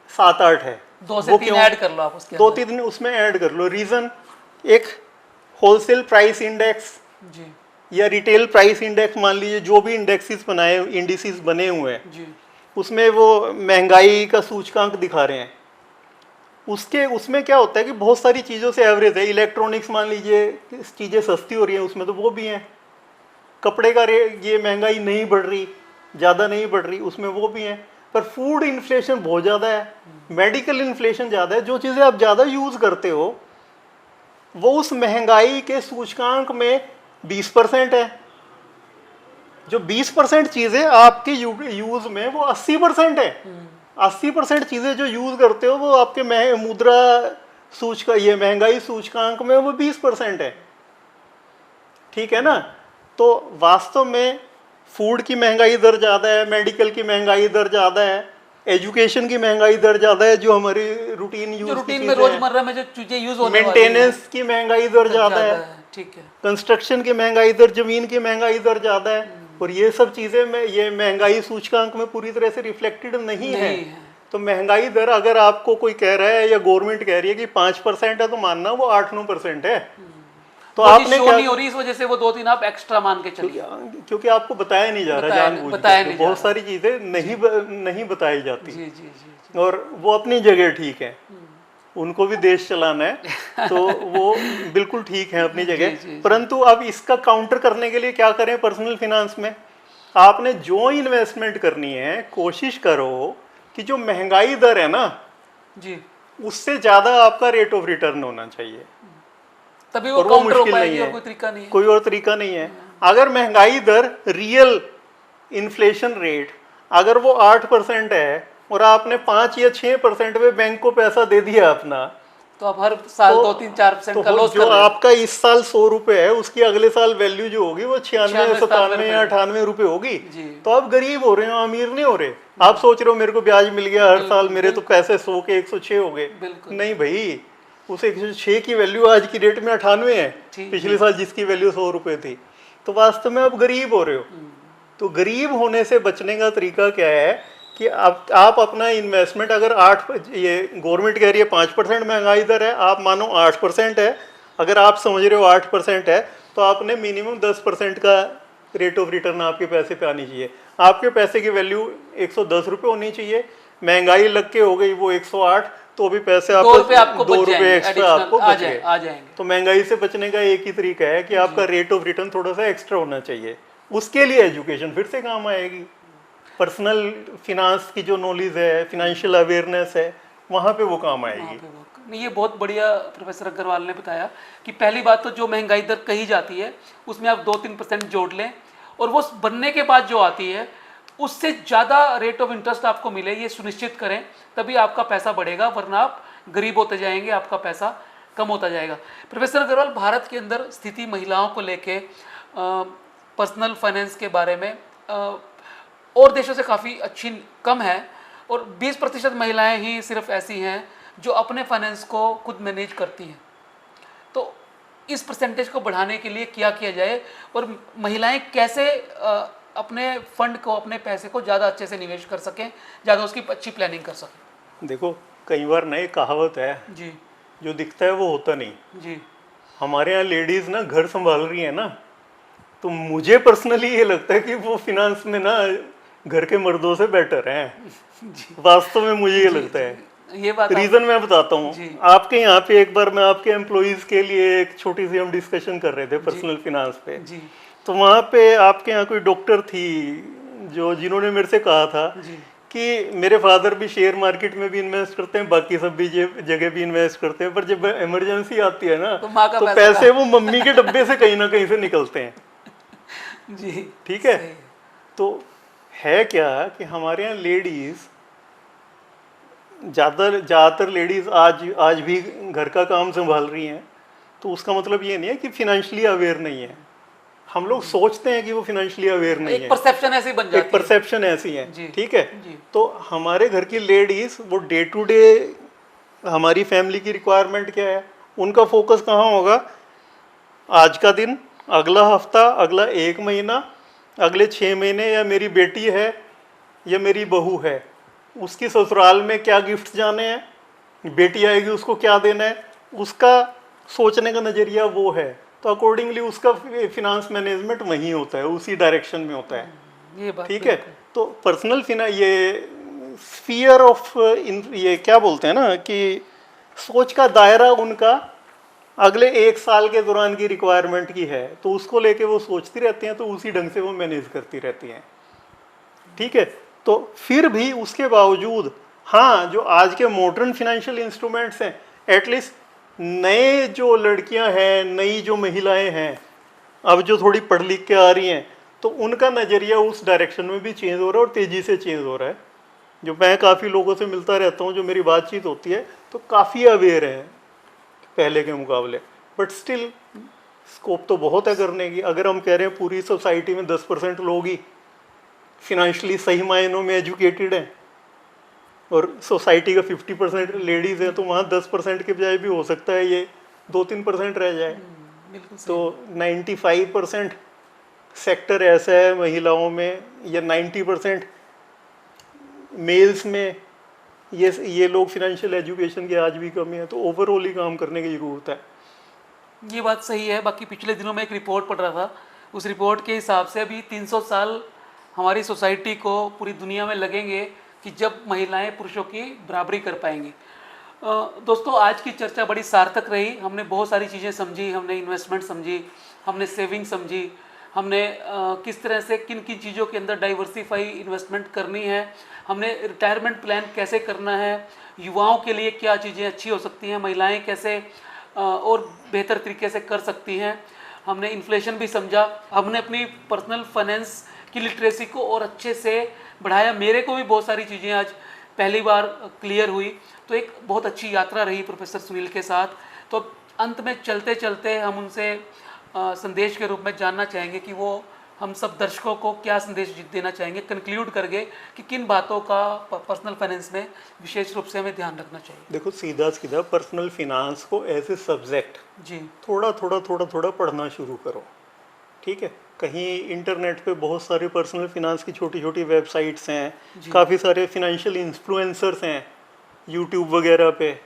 7-8 है। 2 से वो 3 क्यों? ऐड कर लो आप उसके अंदर। 2-3 उसमें ऐड कर लो। रीज़न, एक होलसेल प्राइस इंडेक्स जी या रिटेल प्राइस इंडेक्स, मान लीजिए जो भी इंडेक्सेस बनाए, इंडिसेस बने हुए हैं, जी उसमें वो महंगाई का सूचकांक दिखा रहे हैं। उसमें क्या होता है कि बहुत सारी चीज़ों से एवरेज है। इलेक्ट्रॉनिक्स मान लीजिए चीज़ें सस्ती हो रही हैं, उसमें तो वो भी हैं। कपड़े का रेट, ये महंगाई नहीं बढ़ रही, ज़्यादा नहीं बढ़ रही, उसमें वो भी हैं। पर फूड इन्फ्लेशन बहुत ज़्यादा है, मेडिकल इन्फ्लेशन ज़्यादा है। जो चीज़ें आप ज़्यादा यूज़ करते हो वो उस महंगाई के सूचकांक में 20% है। जो 20% चीज़ें आपके यूज़ में, वो 80% है। 80% चीज़ें जो यूज़ करते हो वो आपके मुद्रा ये महंगाई सूचकांक में वो 20% है। ठीक है ना? तो वास्तव में फूड की महंगाई दर ज़्यादा है, मेडिकल की महंगाई दर ज़्यादा है, एजुकेशन की महंगाई दर ज़्यादा है, जो हमारी रूटीन जो यूज रूटीन में की चीज़ें हैं, रोजमर्रा में जो चीजें यूज होने वाली हैं, मेंटेनेंस की महंगाई दर ज़्यादा है, ठीक है। कंस्ट्रक्शन की महंगाई दर, जमीन की महंगाई दर ज़्यादा है। और ये सब चीज़ें में ये महंगाई सूचकांक में पूरी तरह से रिफ्लेक्टेड नहीं है। तो महंगाई दर अगर आपको कोई कह रहा है या गवर्नमेंट कह रही है कि 5% है, तो मानना वो 8-9% है। तो आपने शो क्या, नहीं हो रही, इस वजह से वो 2-3 आप एक्स्ट्रा मान के चलिए। क्योंकि आपको बताया नहीं जा रहा, जानबूझ बताया के नहीं तो बहुत जा रहा। सारी चीज़ें नहीं बताई जाती। जी जी जी और वो अपनी जगह ठीक है, उनको भी देश चलाना है, तो वो बिल्कुल ठीक है अपनी जगह। परंतु अब इसका काउंटर करने के लिए क्या करें? पर्सनल फिनांस में आपने जो इन्वेस्टमेंट करनी है, कोशिश करो कि जो महंगाई दर है ना जी, उससे ज़्यादा आपका रेट ऑफ रिटर्न होना चाहिए। तभी वो और वो काउंटर हो मुश्किल पाएगी, नहीं और है, कोई तरीका नहीं है। कोई और तरीका नहीं है। अगर महंगाई दर, रियल इन्फ्लेशन रेट अगर वो 8% है और आपने 5 या 6% में बैंक को पैसा दे दिया अपना, तो आप हर साल 2-3-4% का लॉस जो कर रहे हो। आपका इस साल 100 रुपए है, उसकी अगले साल वैल्यू जो होगी वो 96, 96, 97 या 98 रुपए होगी। जी। तो आप गरीब हो रहे हो, अमीर नहीं हो रहे। आप सोच रहे हो मेरे को ब्याज मिल गया हर साल, मेरे तो पैसे 100 के 106 हो गए। बिल्कुल। नहीं भाई, उस 106 की वैल्यू आज की डेट में 98 है, ठीक, पिछले साल जिसकी वैल्यू 100 रुपए थी। तो वास्तव में आप गरीब हो रहे हो। तो गरीब होने से बचने का तरीका क्या है कि आप अपना इन्वेस्टमेंट, अगर 8, ये गवर्नमेंट कह रही है 5% महंगाई दर है, आप मानो 8% है, अगर आप समझ रहे हो 8% है, तो आपने मिनिमम 10% का रेट ऑफ रिटर्न आपके पैसे पे आनी चाहिए। आपके पैसे की वैल्यू 110 रुपये होनी चाहिए, महंगाई लग के हो गई वो 108, तो भी पैसे दो रुपए आपको बच 2 रुपये जाएंगे, एक्स्ट्रा additional आपको आ बच गए। जाएंगे। तो महंगाई से बचने का एक ही तरीका है कि आपका रेट ऑफ रिटर्न थोड़ा सा एक्स्ट्रा होना चाहिए। उसके लिए एजुकेशन फिर से काम आएगी। पर्सनल फिनांस की जो नॉलेज है, फिनेंशियल अवेयरनेस है, वहाँ पे वो काम आएगी। नहीं, ये बहुत बढ़िया प्रोफेसर अग्रवाल ने बताया कि पहली बात तो जो महंगाई दर कही जाती है उसमें आप 2-3% जोड़ लें, और वो बनने के बाद जो आती है उससे ज़्यादा रेट ऑफ इंटरेस्ट आपको मिले, ये सुनिश्चित करें, तभी आपका पैसा बढ़ेगा, वरना आप गरीब होते जाएंगे, आपका पैसा कम होता जाएगा। प्रोफेसर अग्रवाल, भारत के अंदर स्थिति महिलाओं को लेके पर्सनल फाइनेंस के बारे में और देशों से काफ़ी अच्छी कम है, और 20% महिलाएं ही सिर्फ ऐसी हैं जो अपने फाइनेंस को खुद मैनेज करती हैं। तो इस परसेंटेज को बढ़ाने के लिए क्या किया जाए, और महिलाएं कैसे अपने फंड को, अपने पैसे को ज़्यादा अच्छे से निवेश कर सकें, ज़्यादा उसकी अच्छी प्लानिंग कर सकें? देखो, कई बार नई कहावत है, जी जो दिखता है वो होता नहीं। जी। हमारे यहाँ लेडीज ना घर संभाल रही है ना, तो मुझे पर्सनली ये लगता है कि वो फिनांस में ना घर के मर्दों से बेटर हैं। वास्तव में मुझे ये लगता है। ये बात रीजन मैं बताता हूँ। जी। आपके यहाँ पे एक बार मैं आपके एम्प्लॉइज के लिए एक छोटी सी हम डिस्कशन कर रहे थे पर्सनल फिनांस पे। जी तो वहाँ पे आपके यहाँ कोई डॉक्टर थी जिन्होंने मेरे से कहा था जी कि मेरे फादर भी शेयर मार्केट में भी इन्वेस्ट करते हैं, बाकी सब भी जगह भी इन्वेस्ट करते हैं, पर जब इमरजेंसी आती है ना, तो माँ का तो पैसा पैसे वो मम्मी के डब्बे से कहीं ना कहीं से निकलते हैं। जी। ठीक है। सही। तो है क्या कि हमारे यहाँ लेडीज ज़्यादातर लेडीज आज भी घर का काम संभाल रही हैं। तो उसका मतलब ये नहीं है कि फिनेंशियली अवेयर नहीं है। हम लोग सोचते हैं कि वो फिनेंशियली अवेयर नहीं है, एक परसेप्शन ऐसी बन जाती एक परसेप्शन ऐसी जी। है। ठीक है। जी। तो हमारे घर की लेडीज वो डे टू डे हमारी फैमिली की रिक्वायरमेंट क्या है, उनका फोकस कहाँ होगा, आज का दिन, अगला हफ्ता, अगला 1 महीना, अगले 6 महीने, या मेरी बेटी है या मेरी बहू है, उसकी ससुराल में क्या गिफ्ट जाने हैं, बेटी आएगी उसको क्या देना है, उसका सोचने का नज़रिया वो है। तो अकॉर्डिंगली उसका फिनांस मैनेजमेंट वहीं होता है, उसी डायरेक्शन में होता है। ये बात ठीक है। तो पर्सनल ये स्फीयर ऑफ ये क्या बोलते हैं ना कि सोच का दायरा उनका अगले 1 साल के दौरान की रिक्वायरमेंट की है, तो उसको लेके वो सोचती रहती हैं, तो उसी ढंग से वो मैनेज करती रहती हैं। ठीक है। तो फिर भी उसके बावजूद हाँ, जो आज के मॉडर्न फाइनेंशियल इंस्ट्रूमेंट्स हैं, एटलीस्ट नए जो लड़कियां हैं, नई जो महिलाएं हैं, अब जो थोड़ी पढ़ लिख के आ रही हैं, तो उनका नज़रिया उस डायरेक्शन में भी चेंज हो रहा है, और तेज़ी से चेंज हो रहा है। जो मैं काफ़ी लोगों से मिलता रहता हूँ, जो मेरी बातचीत होती है, तो काफ़ी अवेयर है पहले के मुकाबले, बट स्टिल स्कोप तो बहुत है करने की। अगर हम कह रहे हैं पूरी सोसाइटी में 10% लोग ही फिनेंशियली सही मायनों में एजुकेटेड हैं, और सोसाइटी का 50% लेडीज़ है, तो वहाँ 10% के बजाय भी हो सकता है ये 2-3% रह जाए। बिल्कुल सही। तो 95% सेक्टर ऐसा है महिलाओं में, या 90% मेल्स में ये लोग फिनेंशियल एजुकेशन की आज भी कमी है। तो ओवरऑल ही काम करने की ज़रूरत है। ये बात सही है। बाकी पिछले दिनों में एक रिपोर्ट पढ़ रहा था, उस रिपोर्ट के हिसाब से अभी 300 साल हमारी सोसाइटी को पूरी दुनिया में लगेंगे कि जब महिलाएं पुरुषों की बराबरी कर पाएंगी। दोस्तों, आज की चर्चा बड़ी सार्थक रही। हमने बहुत सारी चीज़ें समझी, हमने इन्वेस्टमेंट समझी, हमने सेविंग समझी, हमने किस तरह से किन किन चीज़ों के अंदर डाइवर्सिफाई इन्वेस्टमेंट करनी है, हमने रिटायरमेंट प्लान कैसे करना है, युवाओं के लिए क्या चीज़ें अच्छी हो सकती हैं, महिलाएं कैसे और बेहतर तरीके से कर सकती हैं, हमने इन्फ्लेशन भी समझा, हमने अपनी पर्सनल फाइनेंस की लिटरेसी को और अच्छे से बढ़ाया। मेरे को भी बहुत सारी चीज़ें आज पहली बार क्लियर हुई। तो एक बहुत अच्छी यात्रा रही प्रोफेसर सुनील के साथ। तो अंत में चलते चलते हम उनसे संदेश के रूप में जानना चाहेंगे कि वो हम सब दर्शकों को क्या संदेश देना चाहेंगे, कंक्लूड करके कि किन बातों का पर्सनल फाइनेंस में विशेष रूप से हमें ध्यान रखना चाहिए। देखो, सीधा सीधा पर्सनल फिनांस को एज ए सब्जेक्ट जी थोड़ा थोड़ा थोड़ा थोड़ा पढ़ना शुरू करो। ठीक है, कहीं इंटरनेट पे बहुत सारे पर्सनल फिनांस की छोटी छोटी वेबसाइट्स हैं, काफ़ी सारे फिनेंशियल इन्फ्लुएंसर्स हैं यूट्यूब वगैरह पे।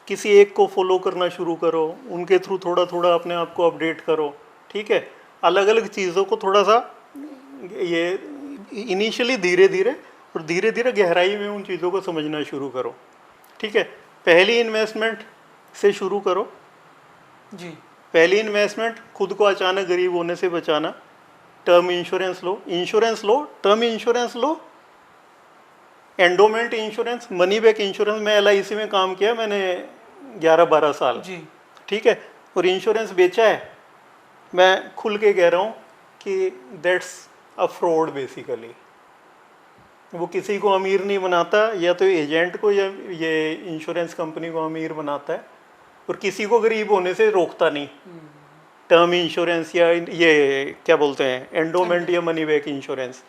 किसी एक को फॉलो करना शुरू करो, उनके थ्रू थोड़ा थोड़ा अपने आप को अपडेट करो। ठीक है, अलग अलग चीज़ों को थोड़ा सा ये इनिशियली धीरे धीरे और धीरे धीरे गहराई में उन चीज़ों को समझना शुरू करो। ठीक है, पहली इन्वेस्टमेंट से शुरू करो। जी पहली इन्वेस्टमेंट खुद को अचानक गरीब होने से बचाना। टर्म इंश्योरेंस लो, टर्म इंश्योरेंस लो, endowment insurance, money back insurance. मैं LIC में काम किया मैंने 11-12 साल। जी ठीक है, और इंश्योरेंस बेचा है। मैं खुल के कह रहा हूँ कि दैट्स अ फ्रॉड बेसिकली। वो किसी को अमीर नहीं बनाता, या तो एजेंट को या ये इंश्योरेंस कंपनी को अमीर बनाता है, और किसी को गरीब होने से रोकता नहीं। टर्म इंश्योरेंस या ये क्या बोलते हैं एंडोमेंट या मनी बैक इंश्योरेंस,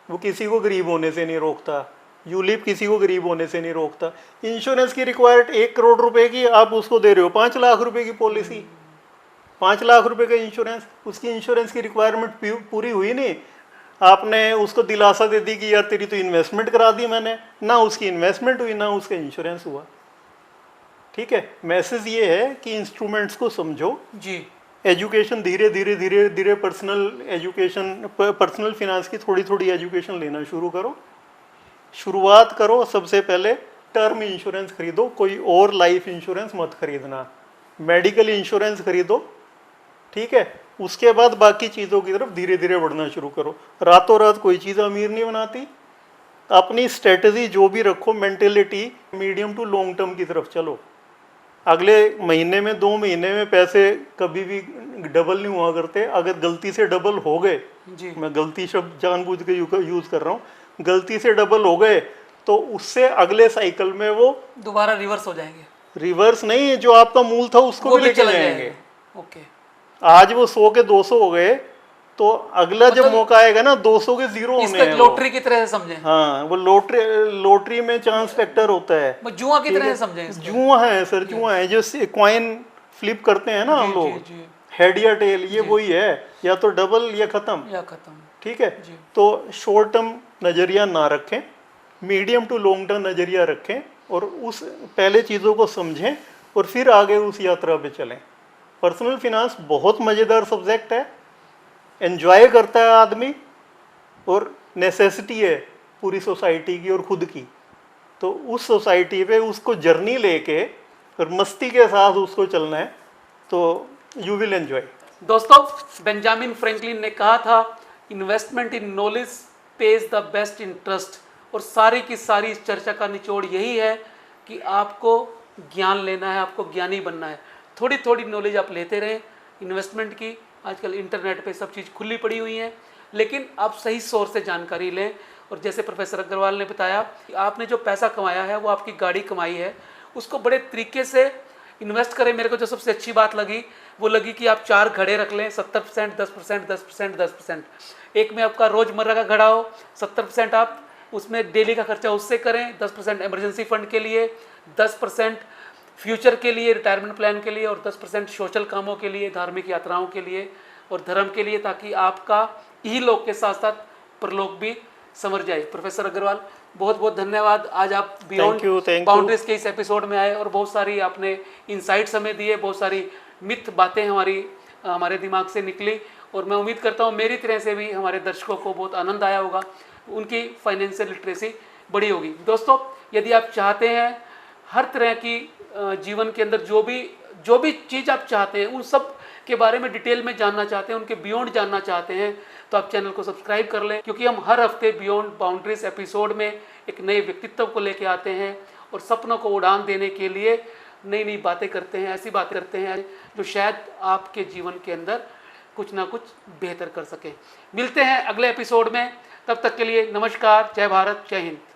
वो किसी को गरीब होने से नहीं रोकता। यूलिप किसी को गरीब होने से नहीं रोकता। इंश्योरेंस की रिक्वायर्ड 1 करोड़ रुपए की, आप उसको दे रहे हो 5 लाख रुपए की पॉलिसी। 5 लाख रुपए का इंश्योरेंस, उसकी इंश्योरेंस की रिक्वायरमेंट पूरी हुई नहीं, आपने उसको दिलासा दे दी कि यार तेरी तो इन्वेस्टमेंट करा दी मैंने, ना उसकी इन्वेस्टमेंट हुई ना उसका इंश्योरेंस हुआ। ठीक है, मैसेज ये है कि इंस्ट्रूमेंट्स को समझो। जी एजुकेशन धीरे धीरे धीरे धीरे पर्सनल फिनांस की थोड़ी थोड़ी एजुकेशन लेना शुरू करो। शुरुआत करो सबसे पहले टर्म इंश्योरेंस खरीदो, कोई और लाइफ इंश्योरेंस मत खरीदना। मेडिकल इंश्योरेंस खरीदो। ठीक है, उसके बाद बाकी चीज़ों की तरफ धीरे धीरे बढ़ना शुरू करो। रातों रात कोई चीज़ अमीर नहीं बनाती। अपनी स्ट्रेटजी जो भी रखो, mentality medium to long term की तरफ चलो। अगले महीने में 2 महीने में पैसे कभी भी डबल नहीं हुआ करते। अगर गलती से डबल हो गए, जी मैं गलती शब्द जानबूझ के यूज़ कर रहा हूँ, गलती से डबल हो गए तो उससे अगले साइकिल में वो दोबारा रिवर्स हो जाएंगे, रिवर्स नहीं, जो आपका मूल था उसको वो भी भी लेके चला जाएंगे। जाएगा। ओके, आज वो 100 के 200 हो गए, तो अगला जब मतलब मौका आएगा ना 200 के 0 होने इसको हैं एक वो। लॉटरी की तरह से समझें, हाँ, वो लॉटरी में चांस फैक्टर होता है। वो जुआ की ठीक तरह है? से समझें इसको। जुआ है सर, जुआ है। जो कॉइन फ्लिप करते हैं ना हम जी लोग, जी हेड या टेल, ये वही है, या तो डबल या खत्म। या खत्म। ठीक है, जी। तो शॉर्ट टर्म नज़रिया ना रखें, मीडियम टू लॉन्ग टर्म नज़रिया रखें, और उस पहले चीज़ों को समझें और फिर आगे उस यात्रा पे चलें। पर्सनल फिनांस बहुत मज़ेदार सब्जेक्ट है, एंजॉय करता है आदमी, और नेसेसिटी है पूरी सोसाइटी की और खुद की। तो उस सोसाइटी पे उसको जर्नी लेके और मस्ती के साथ उसको चलना है, तो यू विल एंजॉय। दोस्तों, बेंजामिन फ्रैंकलिन ने कहा था, investment in knowledge page the best interest. और सारी की सारी इस चर्चा का निचोड़ यही है कि आपको ज्ञान लेना है, आपको ज्ञानी बनना है। थोड़ी थोड़ी नॉलेज आप लेते रहें इन्वेस्टमेंट की। आजकल इंटरनेट पे सब चीज़ खुली पड़ी हुई है, लेकिन आप सही सोर्स से जानकारी लें। और जैसे प्रोफेसर अग्रवाल ने बताया कि आपने जो पैसा कमाया है वो आपकी गाड़ी कमाई है, उसको बड़े तरीके से इन्वेस्ट करें। मेरे को जो सबसे अच्छी बात लगी वो लगी कि आप 4 घड़े रख लें, 70%, 10%, 10%, 10%। एक में आपका रोज़मर्रा का घड़ा हो, 70% आप उसमें डेली का खर्चा उससे करें, 10% इमरजेंसी फंड के लिए, 10% फ्यूचर के लिए, रिटायरमेंट प्लान के लिए, और 10% सोशल कामों के लिए, धार्मिक यात्राओं के लिए और धर्म के लिए, ताकि आपका इहलोक के साथ साथ परलोक भी समझ जाए। प्रोफेसर अग्रवाल, बहुत बहुत धन्यवाद। आज आप बियॉन्ड बाउंड्रीज के इस एपिसोड में आए और बहुत सारी आपने इंसाइट्स हमें दिए, बहुत सारी मिथ बातें हमारे दिमाग से निकली, और मैं उम्मीद करता हूँ मेरी तरह से भी हमारे दर्शकों को बहुत आनंद आया होगा, उनकी फाइनेंशियल लिटरेसी बड़ी होगी। दोस्तों, यदि आप चाहते हैं हर तरह की जीवन के अंदर जो भी चीज़ आप चाहते हैं, उन सब के बारे में डिटेल में जानना चाहते हैं, उनके बियॉन्ड जानना चाहते हैं, तो आप चैनल को सब्सक्राइब कर लें, क्योंकि हम हर हफ्ते बियॉन्ड बाउंड्रीज एपिसोड में एक नए व्यक्तित्व को लेके आते हैं और सपनों को उड़ान देने के लिए नई नई बातें करते हैं, ऐसी बातें करते हैं जो शायद आपके जीवन के अंदर कुछ ना कुछ बेहतर कर सकें। मिलते हैं अगले एपिसोड में, तब तक के लिए नमस्कार, जय भारत, जय हिंद।